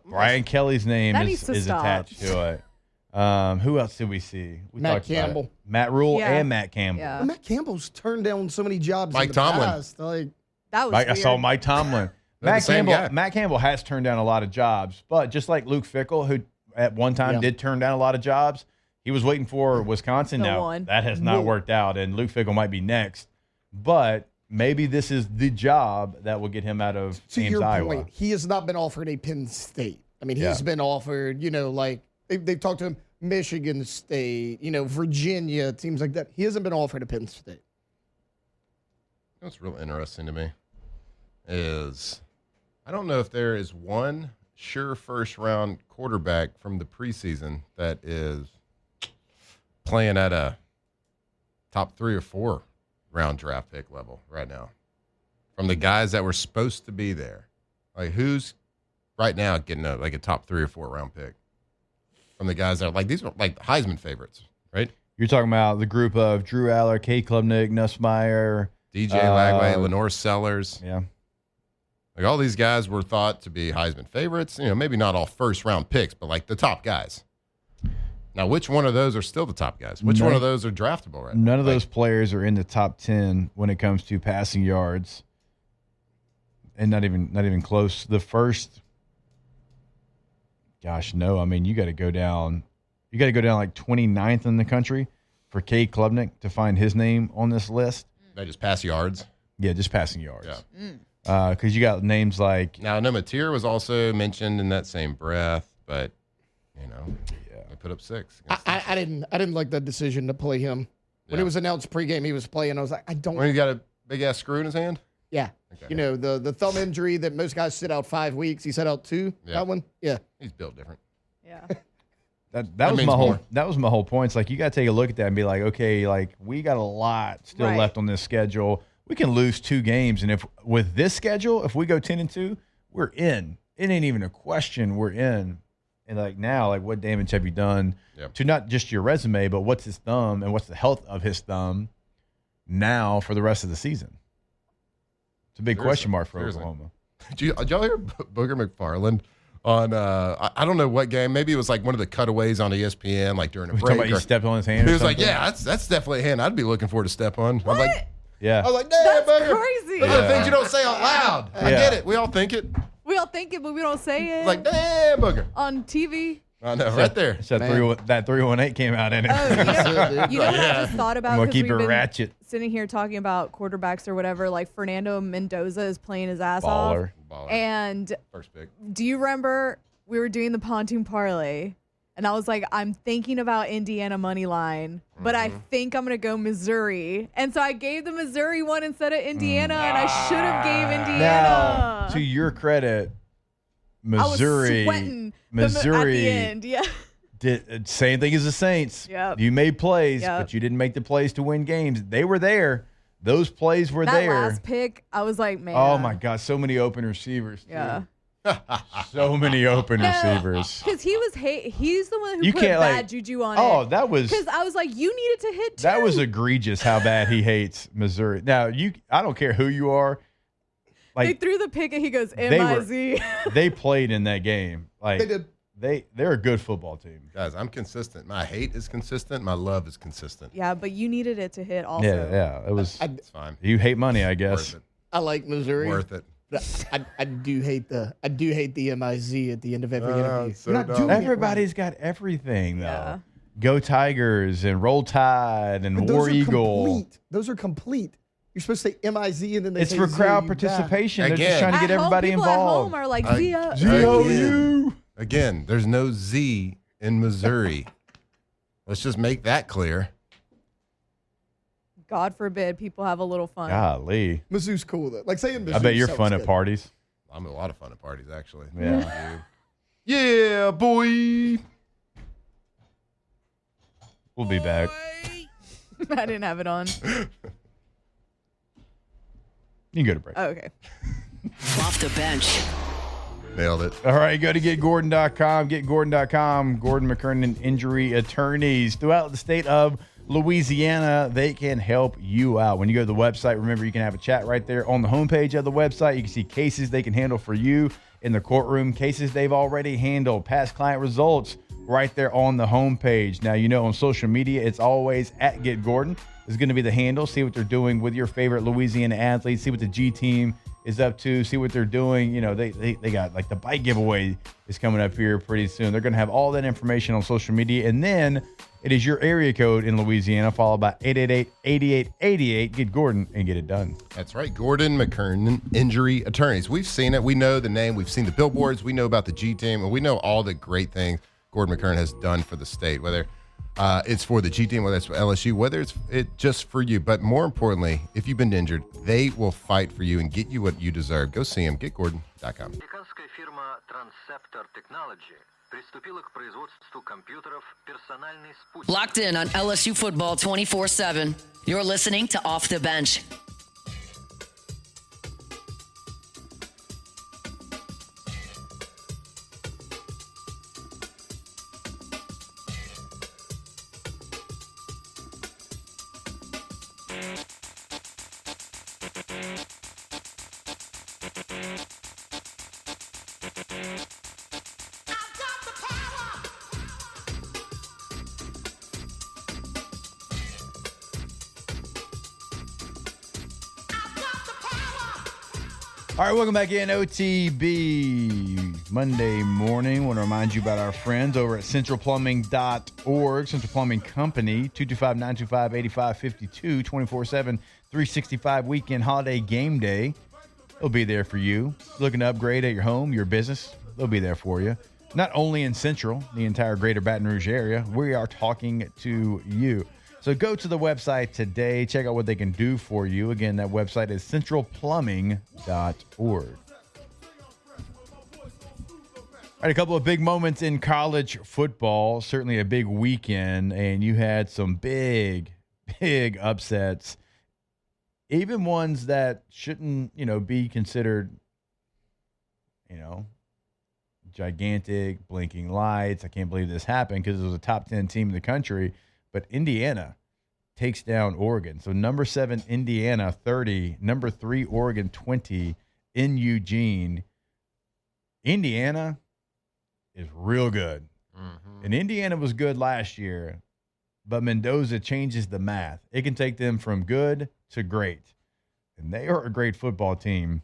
[SPEAKER 4] Brian Kelly's name
[SPEAKER 7] That needs
[SPEAKER 4] is
[SPEAKER 7] to stop.
[SPEAKER 4] attached to it. Who else did we see? We
[SPEAKER 6] Matt
[SPEAKER 4] talked about it.
[SPEAKER 6] Campbell.
[SPEAKER 4] Matt Rule
[SPEAKER 7] Yeah.
[SPEAKER 4] and Matt Campbell.
[SPEAKER 7] Yeah.
[SPEAKER 6] Matt Campbell's turned down so many jobs.
[SPEAKER 5] Mike
[SPEAKER 6] in the
[SPEAKER 5] Tomlin.
[SPEAKER 6] Past. Like,
[SPEAKER 7] That was
[SPEAKER 4] I
[SPEAKER 7] weird.
[SPEAKER 4] saw Mike Tomlin.
[SPEAKER 5] They're the same guy.
[SPEAKER 4] Matt Campbell has turned down a lot of jobs, but just like Luke Fickell, who at one time
[SPEAKER 6] Yeah.
[SPEAKER 4] did turn down a lot of jobs, he was waiting for Wisconsin.
[SPEAKER 7] No
[SPEAKER 4] Now
[SPEAKER 7] one.
[SPEAKER 4] that has not worked out, and Luke Fickell might be next. But maybe this is the job that will get him out of
[SPEAKER 6] to
[SPEAKER 4] Ames,
[SPEAKER 6] your
[SPEAKER 4] Iowa.
[SPEAKER 6] point, he has not been offered a Penn State. I mean, he's
[SPEAKER 4] Yeah.
[SPEAKER 6] been offered, like they've talked to him, Michigan State, Virginia, teams like that. He hasn't been offered a Penn State.
[SPEAKER 5] What's real interesting to me is I don't know if there is one sure first round quarterback from the preseason that is playing at a top 3 or 4 round draft pick level right now. From the guys that were supposed to be there. Like who's right now getting a top 3 or 4 round pick? From the guys that are like these are like Heisman favorites, right?
[SPEAKER 4] You're talking about the group of Drew Aller, Kay Klubnik, Nussmeier.
[SPEAKER 5] DJ Lagway, Lenore Sellers.
[SPEAKER 4] Yeah.
[SPEAKER 5] Like all these guys were thought to be Heisman favorites. Maybe not all first round picks, but like the top guys. Now, which one of those are still the top guys? Which one of those are draftable right now?
[SPEAKER 4] None of those players are in the top 10 when it comes to passing yards, and not even close. The first, gosh, no. I mean, you got to go down. You got to go down like 29th in the country for Kay Klubnik to find his name on this list.
[SPEAKER 5] They just pass yards.
[SPEAKER 4] Yeah, just passing yards.
[SPEAKER 5] Yeah.
[SPEAKER 4] Because you got names like
[SPEAKER 5] Now, Namatir was also mentioned in that same breath, but they put up 6.
[SPEAKER 6] I didn't like that decision to play him. When it was announced pregame he was playing, I was like, I don't.
[SPEAKER 5] When he got a big ass screw in his hand.
[SPEAKER 6] Yeah.
[SPEAKER 5] Okay.
[SPEAKER 6] The thumb injury that most guys sit out 5 weeks. He sat out 2.
[SPEAKER 5] Yeah.
[SPEAKER 6] That one. Yeah.
[SPEAKER 5] He's built different.
[SPEAKER 7] Yeah.
[SPEAKER 4] that was
[SPEAKER 5] means
[SPEAKER 4] my whole
[SPEAKER 5] more.
[SPEAKER 4] that was my whole point. It's like you got to take a look at that and be like, okay, like we got a lot still
[SPEAKER 7] Right.
[SPEAKER 4] left on this schedule. We can lose 2 games, and if with this schedule, if we go 10-2, we're in. It ain't even a question. We're in. And like now, like what damage have you done to not just your resume, but what's his thumb and what's the health of his thumb now for the rest of the season? It's a big question mark for
[SPEAKER 5] Seriously.
[SPEAKER 4] Oklahoma.
[SPEAKER 5] Did y'all hear Booger McFarland on I don't know what game. Maybe it was like one of the cutaways on ESPN, like during a
[SPEAKER 4] Talking
[SPEAKER 5] break.
[SPEAKER 4] about you stepped on his hand.
[SPEAKER 5] He
[SPEAKER 4] or
[SPEAKER 5] was like,
[SPEAKER 4] something?
[SPEAKER 5] "Yeah, that's definitely a hand I'd be looking for to step on."
[SPEAKER 7] What?
[SPEAKER 5] I'm like,
[SPEAKER 4] Yeah.
[SPEAKER 5] I was like, "Damn,
[SPEAKER 7] That's
[SPEAKER 5] bugger.
[SPEAKER 7] crazy.
[SPEAKER 5] Those are the things you don't say out loud." I
[SPEAKER 4] Yeah.
[SPEAKER 5] get it. We all think it.
[SPEAKER 7] We all think it, but we don't say it
[SPEAKER 5] Like, damn, booger.
[SPEAKER 7] on TV.
[SPEAKER 5] I know, right there.
[SPEAKER 4] So that 318 came out in it.
[SPEAKER 7] Oh, you know,
[SPEAKER 6] That's it,
[SPEAKER 7] you know what I
[SPEAKER 5] Yeah.
[SPEAKER 7] just thought about?
[SPEAKER 4] I'm gonna
[SPEAKER 7] 'Cause
[SPEAKER 4] keep
[SPEAKER 7] we've
[SPEAKER 4] it
[SPEAKER 7] been
[SPEAKER 4] ratchet.
[SPEAKER 7] Sitting here talking about quarterbacks or whatever, like Fernando Mendoza is playing his ass
[SPEAKER 4] Baller.
[SPEAKER 7] off. And
[SPEAKER 5] First pick.
[SPEAKER 7] do you remember we were doing the pontoon parlay? And I was like, I'm thinking about Indiana money line, but I think I'm going to go Missouri. And so I gave the Missouri one instead of Indiana, and I should have gave Indiana.
[SPEAKER 4] Now, to your credit,
[SPEAKER 7] I was
[SPEAKER 4] Missouri,
[SPEAKER 7] sweating
[SPEAKER 4] Missouri
[SPEAKER 7] at the end. Yeah.
[SPEAKER 4] did same thing as the Saints.
[SPEAKER 7] Yep.
[SPEAKER 4] You made plays,
[SPEAKER 7] Yep.
[SPEAKER 4] but you didn't make the plays to win games. They were there. Those plays were
[SPEAKER 7] That
[SPEAKER 4] there.
[SPEAKER 7] last pick, I was like, man.
[SPEAKER 4] Oh my God, so many open receivers. Too.
[SPEAKER 7] Yeah.
[SPEAKER 4] So many open receivers.
[SPEAKER 7] Because he's the one who
[SPEAKER 4] You
[SPEAKER 7] put
[SPEAKER 4] can't,
[SPEAKER 7] bad
[SPEAKER 4] like-
[SPEAKER 7] juju on it.
[SPEAKER 4] Oh, that was
[SPEAKER 7] Because I was like, you needed to hit two.
[SPEAKER 4] that was egregious how bad he hates Missouri. Now I don't care who you are.
[SPEAKER 7] They
[SPEAKER 4] Like
[SPEAKER 7] threw the pick and he goes,
[SPEAKER 4] they were-
[SPEAKER 7] M-I-Z.
[SPEAKER 4] they played in that game. Like
[SPEAKER 6] They did.
[SPEAKER 4] they're a good football team.
[SPEAKER 5] Guys, I'm consistent. My hate is consistent. My love is consistent.
[SPEAKER 7] Yeah, but you needed it to hit also.
[SPEAKER 4] Yeah. It was.
[SPEAKER 5] It's fine.
[SPEAKER 4] You hate money, I guess.
[SPEAKER 5] Worth it.
[SPEAKER 6] I like Missouri.
[SPEAKER 5] Worth it.
[SPEAKER 6] I do hate the MIZ at the end of every interview.
[SPEAKER 5] so
[SPEAKER 6] You're not
[SPEAKER 5] dumb.
[SPEAKER 6] doing it right.
[SPEAKER 4] Everybody's got everything though.
[SPEAKER 7] Yeah.
[SPEAKER 4] Go Tigers and Roll Tide and
[SPEAKER 6] But
[SPEAKER 4] War
[SPEAKER 6] those are
[SPEAKER 4] Eagle.
[SPEAKER 6] complete. Those are complete. You're supposed to say MIZ and then they
[SPEAKER 4] It's
[SPEAKER 6] say
[SPEAKER 4] for crowd
[SPEAKER 6] ZOU back.
[SPEAKER 4] participation. They're just
[SPEAKER 5] Again.
[SPEAKER 4] trying to
[SPEAKER 7] At
[SPEAKER 4] get
[SPEAKER 7] home,
[SPEAKER 4] everybody
[SPEAKER 7] people
[SPEAKER 4] involved.
[SPEAKER 7] At home are like,
[SPEAKER 5] I-
[SPEAKER 7] ZOU.
[SPEAKER 5] Again, there's no Z in Missouri. Let's just make that clear.
[SPEAKER 7] God forbid people have a little fun.
[SPEAKER 4] Golly.
[SPEAKER 6] Mizzou's cool though. Like saying Mizzou
[SPEAKER 4] I bet you're
[SPEAKER 6] sounds
[SPEAKER 4] fun at
[SPEAKER 6] good.
[SPEAKER 4] parties.
[SPEAKER 5] I'm a lot of fun at parties, actually.
[SPEAKER 4] Yeah.
[SPEAKER 5] Yeah, boy.
[SPEAKER 4] We'll be back.
[SPEAKER 7] I didn't have it on.
[SPEAKER 4] You can go to break.
[SPEAKER 7] Oh, okay.
[SPEAKER 2] Off the bench.
[SPEAKER 5] Nailed it.
[SPEAKER 4] All right, go to getgordon.com. Getgordon.com. Gordon McKernan Injury Attorneys throughout the state of Louisiana. They can help you out. When you go to the website, remember you can have a chat right there on the homepage of the website. You can see cases they can handle for you in the courtroom, cases they've already handled, past client results right there on the homepage. Now, you know, on social media, it's always at Get Gordon. Is going to be the handle. See what they're doing with your favorite Louisiana athletes. See what the G team is up to. See what they're doing. You know, they got like the bike giveaway is coming up here pretty soon. They're going to have all that information on social media. And then it is your area code in Louisiana, followed by 888-8888. Get Gordon and get it done.
[SPEAKER 5] That's right. Gordon McKernan Injury Attorneys. We've seen it. We know the name. We've seen the billboards. We know about the G team. And we know all the great things Gordon McKernan has done for the state, whether it's for the G team, whether it's for LSU, whether it's just for you. But more importantly, if you've been injured, they will fight for you and get you what you deserve. Go see them. GetGordon.com.
[SPEAKER 9] Американская фирма Transceptor Technology приступила к производству компьютеров «Персональный спутник».
[SPEAKER 2] Locked in on LSU football 24/7. You're listening to Off the Bench.
[SPEAKER 4] All right, welcome back in OTB Monday morning. Want to remind you about our friends over at centralplumbing.org, Central Plumbing Company, 225-925-8552, 24/7, 365 weekend holiday game day. They'll be there for you. Looking to upgrade at your home, your business, they'll be there for you. Not only in Central, the entire greater Baton Rouge area, we are talking to you. So go to the website today. Check out what they can do for you. Again, that website is centralplumbing.org. All right, a couple of big moments in college football. Certainly a big weekend, and you had some big upsets. Even ones that shouldn't, be considered, gigantic, blinking lights. I can't believe this happened because it was a top 10 team in the country. But Indiana takes down Oregon. So number 7, Indiana, 30. Number 3, Oregon, 20 in Eugene. Indiana is real good. And Indiana was good last year, but Mendoza changes the math. It can take them from good to great. And they are a great football team.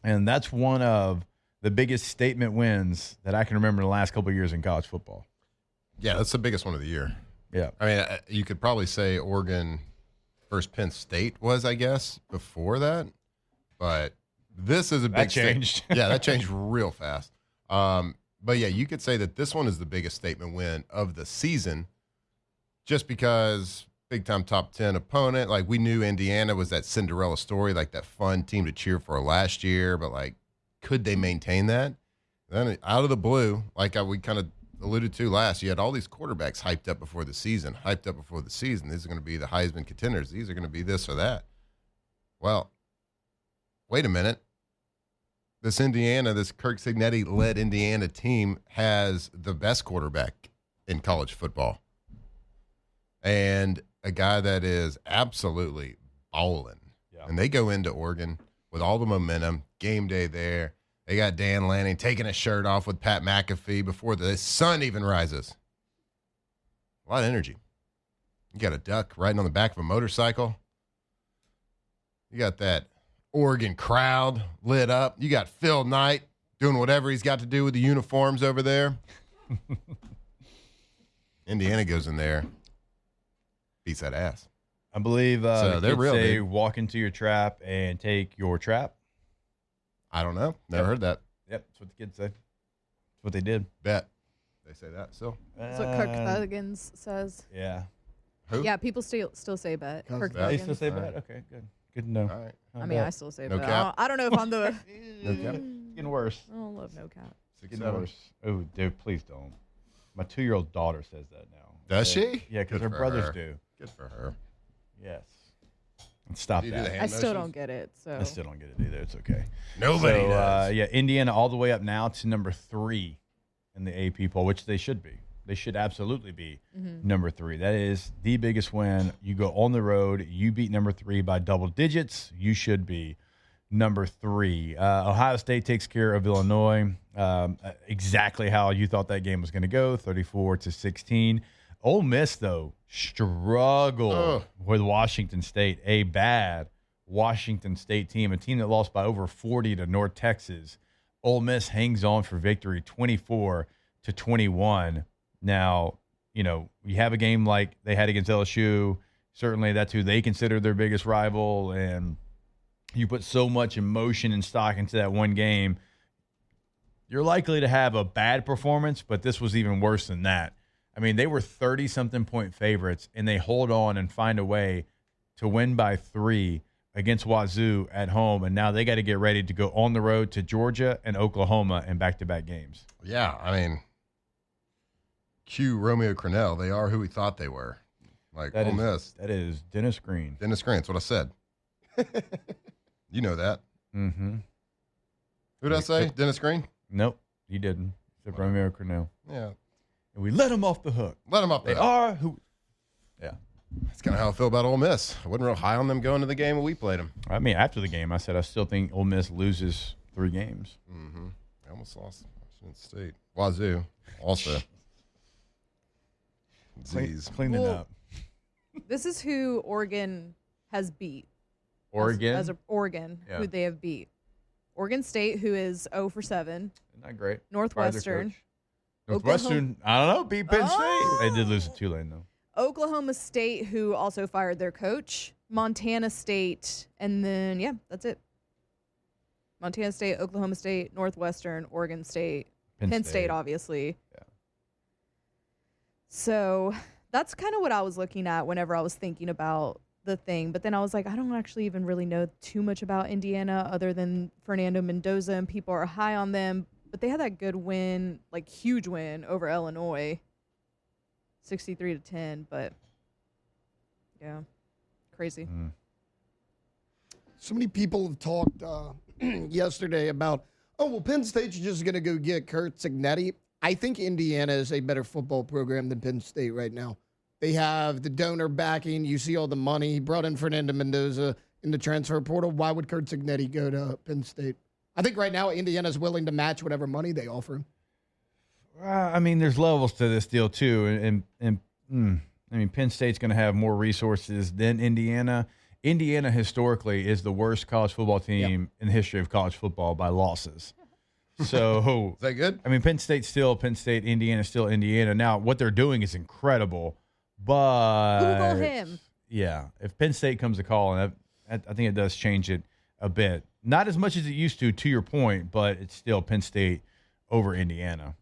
[SPEAKER 4] And that's one of the biggest statement wins that I can remember in the last couple of years in college football.
[SPEAKER 5] Yeah, that's the biggest one of the year.
[SPEAKER 4] Yeah.
[SPEAKER 5] I mean, you could probably say Oregon versus Penn State was, I guess, before that. But this is a big
[SPEAKER 4] changed.
[SPEAKER 5] Yeah, that changed real fast. But, yeah, you could say that this one is the biggest statement win of the season just because big-time top 10 opponent. Like, we knew Indiana was that Cinderella story, like that fun team to cheer for last year. But, like, could they maintain that? Then out of the blue, like we kind of alluded to last, you had all these quarterbacks hyped up before the season. These are going to be the Heisman contenders. These are going to be this or that. Well, wait a minute. This Kirk Cignetti-led Indiana team has the best quarterback in college football. And a guy that is absolutely balling. Yeah. And they go into Oregon with all the momentum, game day there. They got Dan Lanning taking his shirt off with Pat McAfee before the sun even rises. A lot of energy. You got a duck riding on the back of a motorcycle. You got that Oregon crowd lit up. You got Phil Knight doing whatever he's got to do with the uniforms over there. Indiana goes in there, beats that ass.
[SPEAKER 4] I believe
[SPEAKER 5] so they're real.
[SPEAKER 4] Say walk into your trap and take your trap.
[SPEAKER 5] I don't know. Never heard that.
[SPEAKER 4] Yep, that's what the kids say. That's what they did.
[SPEAKER 5] Bet. They say that still.
[SPEAKER 7] That's what Kirk Thuggins says.
[SPEAKER 4] Yeah.
[SPEAKER 5] Who?
[SPEAKER 7] Yeah, people still say bet. Kirk
[SPEAKER 4] They
[SPEAKER 7] Thuggins.
[SPEAKER 4] still say bet? Okay, good. Good to know.
[SPEAKER 5] All right.
[SPEAKER 7] I mean, I still say
[SPEAKER 5] No
[SPEAKER 7] bet.
[SPEAKER 5] cap?
[SPEAKER 7] I don't know if I'm the.
[SPEAKER 5] No cap?
[SPEAKER 4] It's getting worse.
[SPEAKER 7] I don't love no cap.
[SPEAKER 4] It's getting worse. Oh, dude, please don't. My 2-year-old daughter says that now.
[SPEAKER 5] Does she?
[SPEAKER 4] Yeah, because
[SPEAKER 5] Good
[SPEAKER 4] her
[SPEAKER 5] for
[SPEAKER 4] brothers
[SPEAKER 5] her.
[SPEAKER 4] do.
[SPEAKER 5] Good for her.
[SPEAKER 4] Yes. Stop
[SPEAKER 5] Do you do
[SPEAKER 4] that.
[SPEAKER 5] the hand
[SPEAKER 7] I still
[SPEAKER 5] motions?
[SPEAKER 7] don't get it. So
[SPEAKER 4] I still don't get it either. It's okay.
[SPEAKER 5] Nobody
[SPEAKER 4] So,
[SPEAKER 5] does.
[SPEAKER 4] yeah, Indiana all the way up now to number 3 in the AP poll, which they should be. They should absolutely be number 3. That is the biggest win. You go on the road. You beat number 3 by double digits. You should be number 3. Ohio State takes care of Illinois. Exactly how you thought that game was going to go, 34-16. Ole Miss, though, struggled with Washington State, a bad Washington State team, a team that lost by over 40 to North Texas. Ole Miss hangs on for victory, 24-21. Now, you know, you have a game like they had against LSU. Certainly that's who they consider their biggest rival, and you put so much emotion and stock into that one game, you're likely to have a bad performance, but this was even worse than that. I mean, they were 30-something point favorites, and they hold on and find a way to win by 3 against Wazoo at home, and now they got to get ready to go on the road to Georgia and Oklahoma in back-to-back games.
[SPEAKER 5] Yeah, I mean, cue Romeo Crennel. They are who we thought they were. Like Ole Miss.
[SPEAKER 4] That is Dennis Green.
[SPEAKER 5] Dennis Green. That's what I said. You know that.
[SPEAKER 4] Mm-hmm.
[SPEAKER 5] Who did I say? Dennis Green?
[SPEAKER 4] Nope, you didn't. It's Romeo Crennel.
[SPEAKER 5] Yeah.
[SPEAKER 4] And we let them off the hook.
[SPEAKER 5] Let them off the
[SPEAKER 4] They
[SPEAKER 5] hook.
[SPEAKER 4] are who. Yeah.
[SPEAKER 5] That's kind of how I feel about Ole Miss. I wasn't real high on them going to the game when we played them.
[SPEAKER 4] I mean, after the game, I said I still think Ole Miss loses 3 games.
[SPEAKER 5] Mm-hmm. I almost lost Washington State. Wazoo also. Z's.
[SPEAKER 4] Clean it
[SPEAKER 7] Well,
[SPEAKER 4] up.
[SPEAKER 7] this is who Oregon has beat.
[SPEAKER 4] Oregon?
[SPEAKER 7] As Oregon,
[SPEAKER 4] Yeah.
[SPEAKER 7] who they have beat. Oregon State, who is 0 for 7.
[SPEAKER 4] Not great.
[SPEAKER 7] Northwestern.
[SPEAKER 4] Northwestern, I don't know, beat Penn State. They did lose to Tulane, though.
[SPEAKER 7] Oklahoma State, who also fired their coach. Montana State. And then, yeah, that's it. Montana State, Oklahoma State, Northwestern, Oregon State, Penn State, obviously.
[SPEAKER 4] Yeah.
[SPEAKER 7] So that's kind of what I was looking at whenever I was thinking about the thing. But then I was like, I don't actually even really know too much about Indiana other than Fernando Mendoza, and people are high on them. But they had that good win, like huge win over Illinois, 63-10. But yeah, crazy.
[SPEAKER 6] So many people have talked yesterday about, oh, well, Penn State's just going to go get Kirk Cignetti. I think Indiana is a better football program than Penn State right now. They have the donor backing. You see all the money. He brought in Fernando Mendoza in the transfer portal. Why would Kirk Cignetti go to Penn State? I think right now Indiana's willing to match whatever money they offer him.
[SPEAKER 4] I mean, there's levels to this deal too, I mean, Penn State's going to have more resources than Indiana. Indiana historically is the worst college football team in the history of college football by losses. So
[SPEAKER 5] Is that good?
[SPEAKER 4] I mean, Penn State's still Penn State, Indiana's still Indiana. Now, what they're doing is incredible, but
[SPEAKER 7] Google him.
[SPEAKER 4] Yeah, if Penn State comes to call, and I think it does change it a bit. Not as much as it used to your point, but it's still Penn State over Indiana.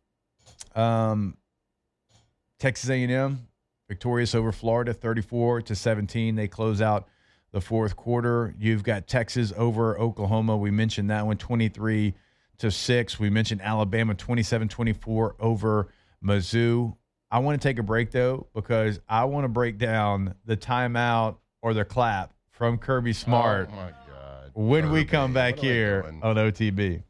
[SPEAKER 4] Texas A&M victorious over Florida, 34-17. They close out the fourth quarter. You've got Texas over Oklahoma. We mentioned that one, 23-6. We mentioned Alabama, 27-24 over Mizzou. I want to take a break, though, because I want to break down the timeout or the clap from Kirby Smart
[SPEAKER 5] Oh, my God.
[SPEAKER 4] when we come back
[SPEAKER 5] What am I
[SPEAKER 4] here
[SPEAKER 5] doing?
[SPEAKER 4] on OTB.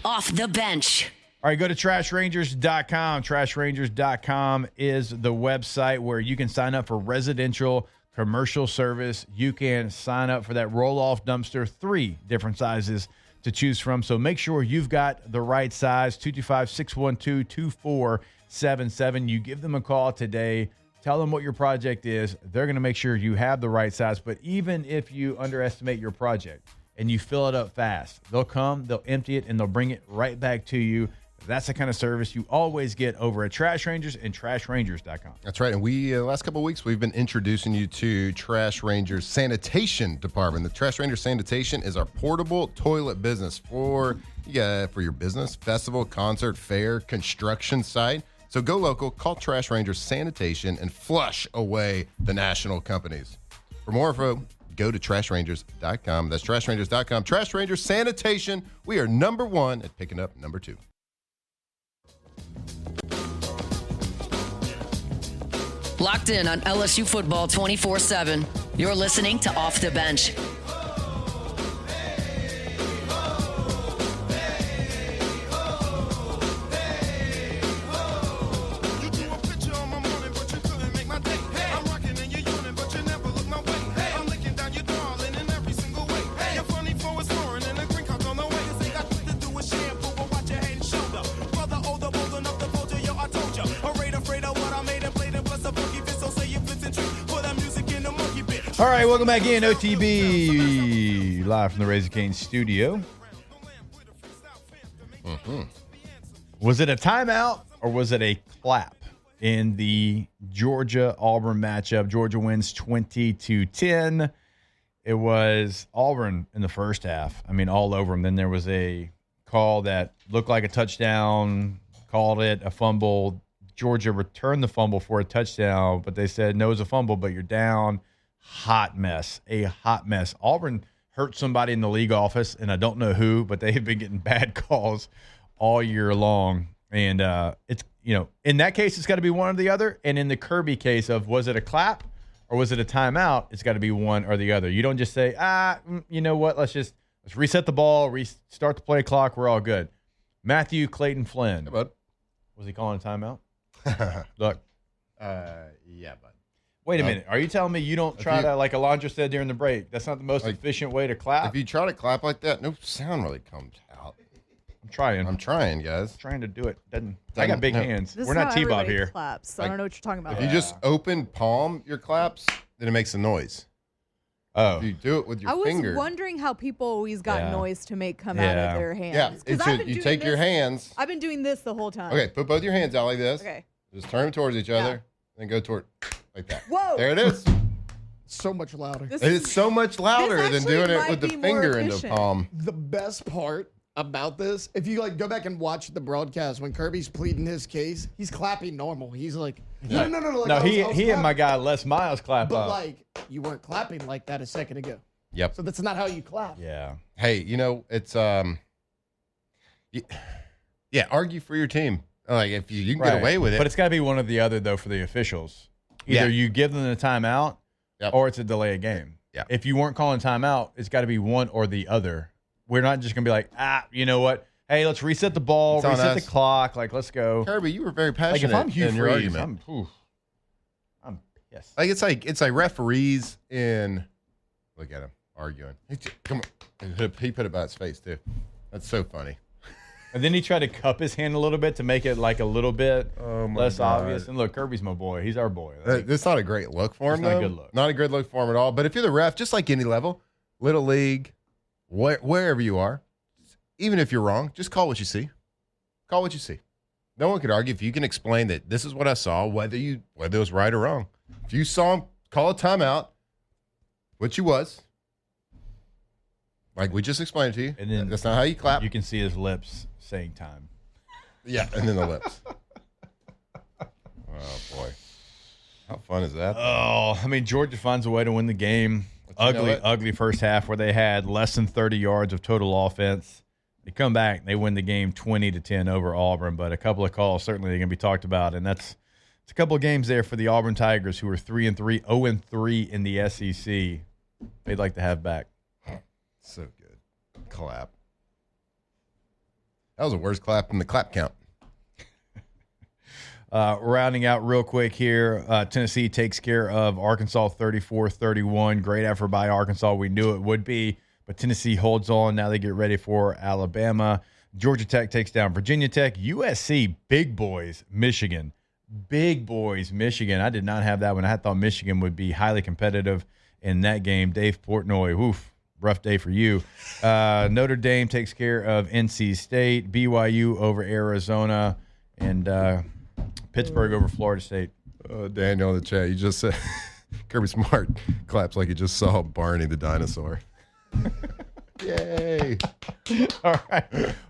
[SPEAKER 2] Off the bench.
[SPEAKER 4] All right, go to trashrangers.com. Trashrangers.com is the website where you can sign up for residential commercial service. You can sign up for that roll-off dumpster, 3 different sizes to choose from. So make sure you've got the right size, 225-612-2477. You give them a call today. Tell them what your project is. They're going to make sure you have the right size. But even if you underestimate your project and you fill it up fast, they'll come, they'll empty it, and they'll bring it right back to you. That's the kind of service you always get over at Trash Rangers and trashrangers.com.
[SPEAKER 5] That's right. And we, last couple of weeks, we've been introducing you to Trash Rangers Sanitation Department. The Trash Rangers Sanitation is our portable toilet business for your business, festival, concert, fair, construction site. So go local, call Trash Rangers Sanitation, and flush away the national companies. For more info, go to trashrangers.com. That's trashrangers.com. Trash Rangers Sanitation. We are number 1 at picking up number 2.
[SPEAKER 2] Locked in on LSU football 24/7. You're listening to Off the Bench.
[SPEAKER 8] You drew a picture on my morning, but you couldn't make my day. I'm rocking in your unit, but you never look my way. I'm licking down your darling in every single way. You're funny for a snoring and a green card's on the way. This ain't got nothing to do with shampoo, but watch your head and shoulder. Brother older, bold enough to fold you, yo, I told ya. Afraid of what I made and played and plus a funky fit, so say you flips and tricks. Put that music in the monkey bit.
[SPEAKER 4] All right, welcome back in. OTB, live from the Raising Cane's studio. Was it a timeout or was it a clap in the Georgia-Auburn matchup? Georgia wins 20-10. It was Auburn in the first half. I mean, all over them. Then there was a call that looked like a touchdown, called it a fumble. Georgia returned the fumble for a touchdown, but they said, no, it's a fumble, but you're down. Hot mess, a hot mess. Auburn hurt somebody in the league office, and I don't know who, but they have been getting bad calls all year long. And it's, in that case, it's got to be one or the other. And in the Kirby case of was it a clap or was it a timeout, it's got to be one or the other. You don't just say, you know what, let's reset the ball, restart the play clock, we're all good. Matthew Clayton Flynn.
[SPEAKER 5] Hey, bud.
[SPEAKER 4] Was he calling a timeout? Look.
[SPEAKER 5] Yeah, bud.
[SPEAKER 4] Wait a minute. Are you telling me you don't try to, like Alondra said during the break, that's not the most efficient way to clap?
[SPEAKER 5] If you try to clap like that, no sound really comes out.
[SPEAKER 4] I'm trying.
[SPEAKER 5] I'm trying, guys.
[SPEAKER 4] Trying to do it. I got big hands.
[SPEAKER 7] This
[SPEAKER 4] We're
[SPEAKER 7] is
[SPEAKER 4] not
[SPEAKER 7] how
[SPEAKER 4] T-Bob
[SPEAKER 7] everybody
[SPEAKER 4] here.
[SPEAKER 7] Claps. So I don't know what you're talking about.
[SPEAKER 5] If you just open palm your claps, then it makes a noise.
[SPEAKER 4] Oh.
[SPEAKER 5] If you do it with your
[SPEAKER 7] I was
[SPEAKER 5] finger.
[SPEAKER 7] wondering how people always got
[SPEAKER 4] Yeah.
[SPEAKER 7] noise to make come out
[SPEAKER 4] Yeah.
[SPEAKER 7] of their hands.
[SPEAKER 5] Yeah,
[SPEAKER 7] 'Cause
[SPEAKER 5] it's
[SPEAKER 7] I've been
[SPEAKER 5] you
[SPEAKER 7] doing
[SPEAKER 5] take your
[SPEAKER 7] this-
[SPEAKER 5] hands.
[SPEAKER 7] I've been doing this the whole time.
[SPEAKER 5] Okay, put both your hands out like this.
[SPEAKER 7] Okay.
[SPEAKER 5] Just turn them towards each
[SPEAKER 7] Yeah.
[SPEAKER 5] other, then go toward like that.
[SPEAKER 7] Whoa.
[SPEAKER 5] There it is.
[SPEAKER 6] So much louder.
[SPEAKER 7] This
[SPEAKER 5] It's so much louder than
[SPEAKER 7] actually
[SPEAKER 5] doing it
[SPEAKER 7] might
[SPEAKER 5] with the
[SPEAKER 7] be more
[SPEAKER 5] finger in the
[SPEAKER 7] efficient.
[SPEAKER 5] palm.
[SPEAKER 6] The best part about this, if you go back and watch the broadcast when Kirby's pleading his case, he's clapping normal. He's like, no. Like,
[SPEAKER 4] No,
[SPEAKER 6] I was
[SPEAKER 4] he and
[SPEAKER 6] clapping.
[SPEAKER 4] my guy Les Miles clap
[SPEAKER 6] But
[SPEAKER 4] up.
[SPEAKER 6] you weren't clapping like that a second ago.
[SPEAKER 5] Yep.
[SPEAKER 6] So that's not how you clap.
[SPEAKER 4] Yeah.
[SPEAKER 5] Hey, it's yeah, argue for your team. Like if you can get away with it.
[SPEAKER 4] But it's got to be one or the other, though, for the officials. Either you give them the timeout or it's a delay of game.
[SPEAKER 5] Yeah.
[SPEAKER 4] If you weren't calling timeout, it's got to be one or the other. We're not just going to be like, you know what? Hey, let's reset the ball,
[SPEAKER 5] It's on
[SPEAKER 4] reset the
[SPEAKER 5] us.
[SPEAKER 4] clock. Like, let's go.
[SPEAKER 5] Kirby, you were very
[SPEAKER 4] Like,
[SPEAKER 5] passionate
[SPEAKER 4] if I'm Hugh
[SPEAKER 5] in your
[SPEAKER 4] Freeze,
[SPEAKER 5] argument.
[SPEAKER 4] I'm pissed.
[SPEAKER 5] It's like referees in. Look at him arguing. Come on, he put it by his face too. That's so funny.
[SPEAKER 4] And then he tried to cup his hand a little bit to make it like a little bit less
[SPEAKER 5] God.
[SPEAKER 4] obvious. And look, Kirby's my boy. He's our boy.
[SPEAKER 5] It's not a great look for him,
[SPEAKER 4] It's not a
[SPEAKER 5] though.
[SPEAKER 4] good look.
[SPEAKER 5] Not a good look for him at all. But if you're the ref, just like any level, little league, wherever you are, even if you're wrong, just call what you see. Call what you see. No one could argue if you can explain that this is what I saw, whether it was right or wrong. If you saw him call a timeout, which he was, like we just explained to you,
[SPEAKER 4] And then
[SPEAKER 5] that's not how you clap.
[SPEAKER 4] You can see his lips saying time.
[SPEAKER 5] Yeah, and then the lips. Oh, boy. How fun is that?
[SPEAKER 4] Oh, I mean, Georgia finds a way to win the game.
[SPEAKER 5] But you know what?
[SPEAKER 4] Ugly first half where they had less than 30 yards of total offense. They come back, they win the game 20-10 over Auburn, but a couple of calls certainly they're going to be talked about, and it's a couple of games there for the Auburn Tigers, who are 3-3, 0-3 in the SEC. They'd like to have back.
[SPEAKER 5] So good. Clap. That was the worst clap in the clap count.
[SPEAKER 4] Rounding out real quick here, Tennessee takes care of Arkansas 34-31. Great effort by Arkansas. We knew it would be, but Tennessee holds on. Now they get ready for Alabama. Georgia Tech takes down Virginia Tech. USC, big boys, Michigan. Big boys, Michigan. I did not have that one. I thought Michigan would be highly competitive in that game. Dave Portnoy, woof, rough day for you. Notre Dame takes care of NC State. BYU over Arizona. And Pittsburgh over Florida State.
[SPEAKER 5] Daniel in the chat, you just said Kirby Smart claps like he just saw Barney the dinosaur. Yay.
[SPEAKER 4] All right.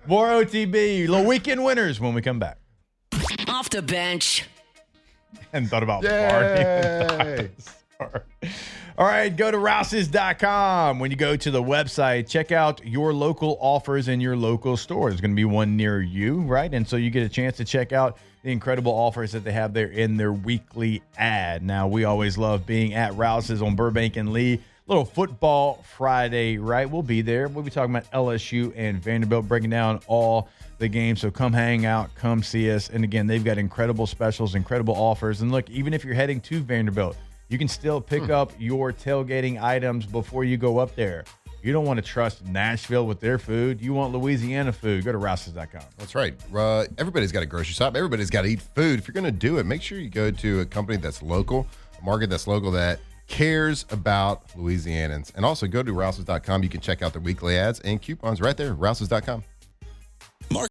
[SPEAKER 4] More OTB. The weekend winners when we come back.
[SPEAKER 2] Off the bench.
[SPEAKER 4] And thought about
[SPEAKER 5] Yay.
[SPEAKER 4] Barney. All right, go to Rouses.com. When you go to the website, check out your local offers in your local store. There's going to be one near you, right? And so you get a chance to check out the incredible offers that they have there in their weekly ad. Now, we always love being at Rouses on Burbank and Lee. Little football Friday, right? We'll be there. We'll be talking about LSU and Vanderbilt, breaking down all the games. So come hang out, come see us. And again, they've got incredible specials, incredible offers. And look, even if you're heading to Vanderbilt, you can still pick up your tailgating items before you go up there. You don't want to trust Nashville with their food. You want Louisiana food. Go to Rouses.com.
[SPEAKER 5] That's right. Everybody's got a grocery shop. Everybody's got to eat food. If you're going to do it, make sure you go to a company that's local, a market that's local that cares about Louisianans. And also go to Rouses.com. You can check out their weekly ads and coupons right there, Rouses.com.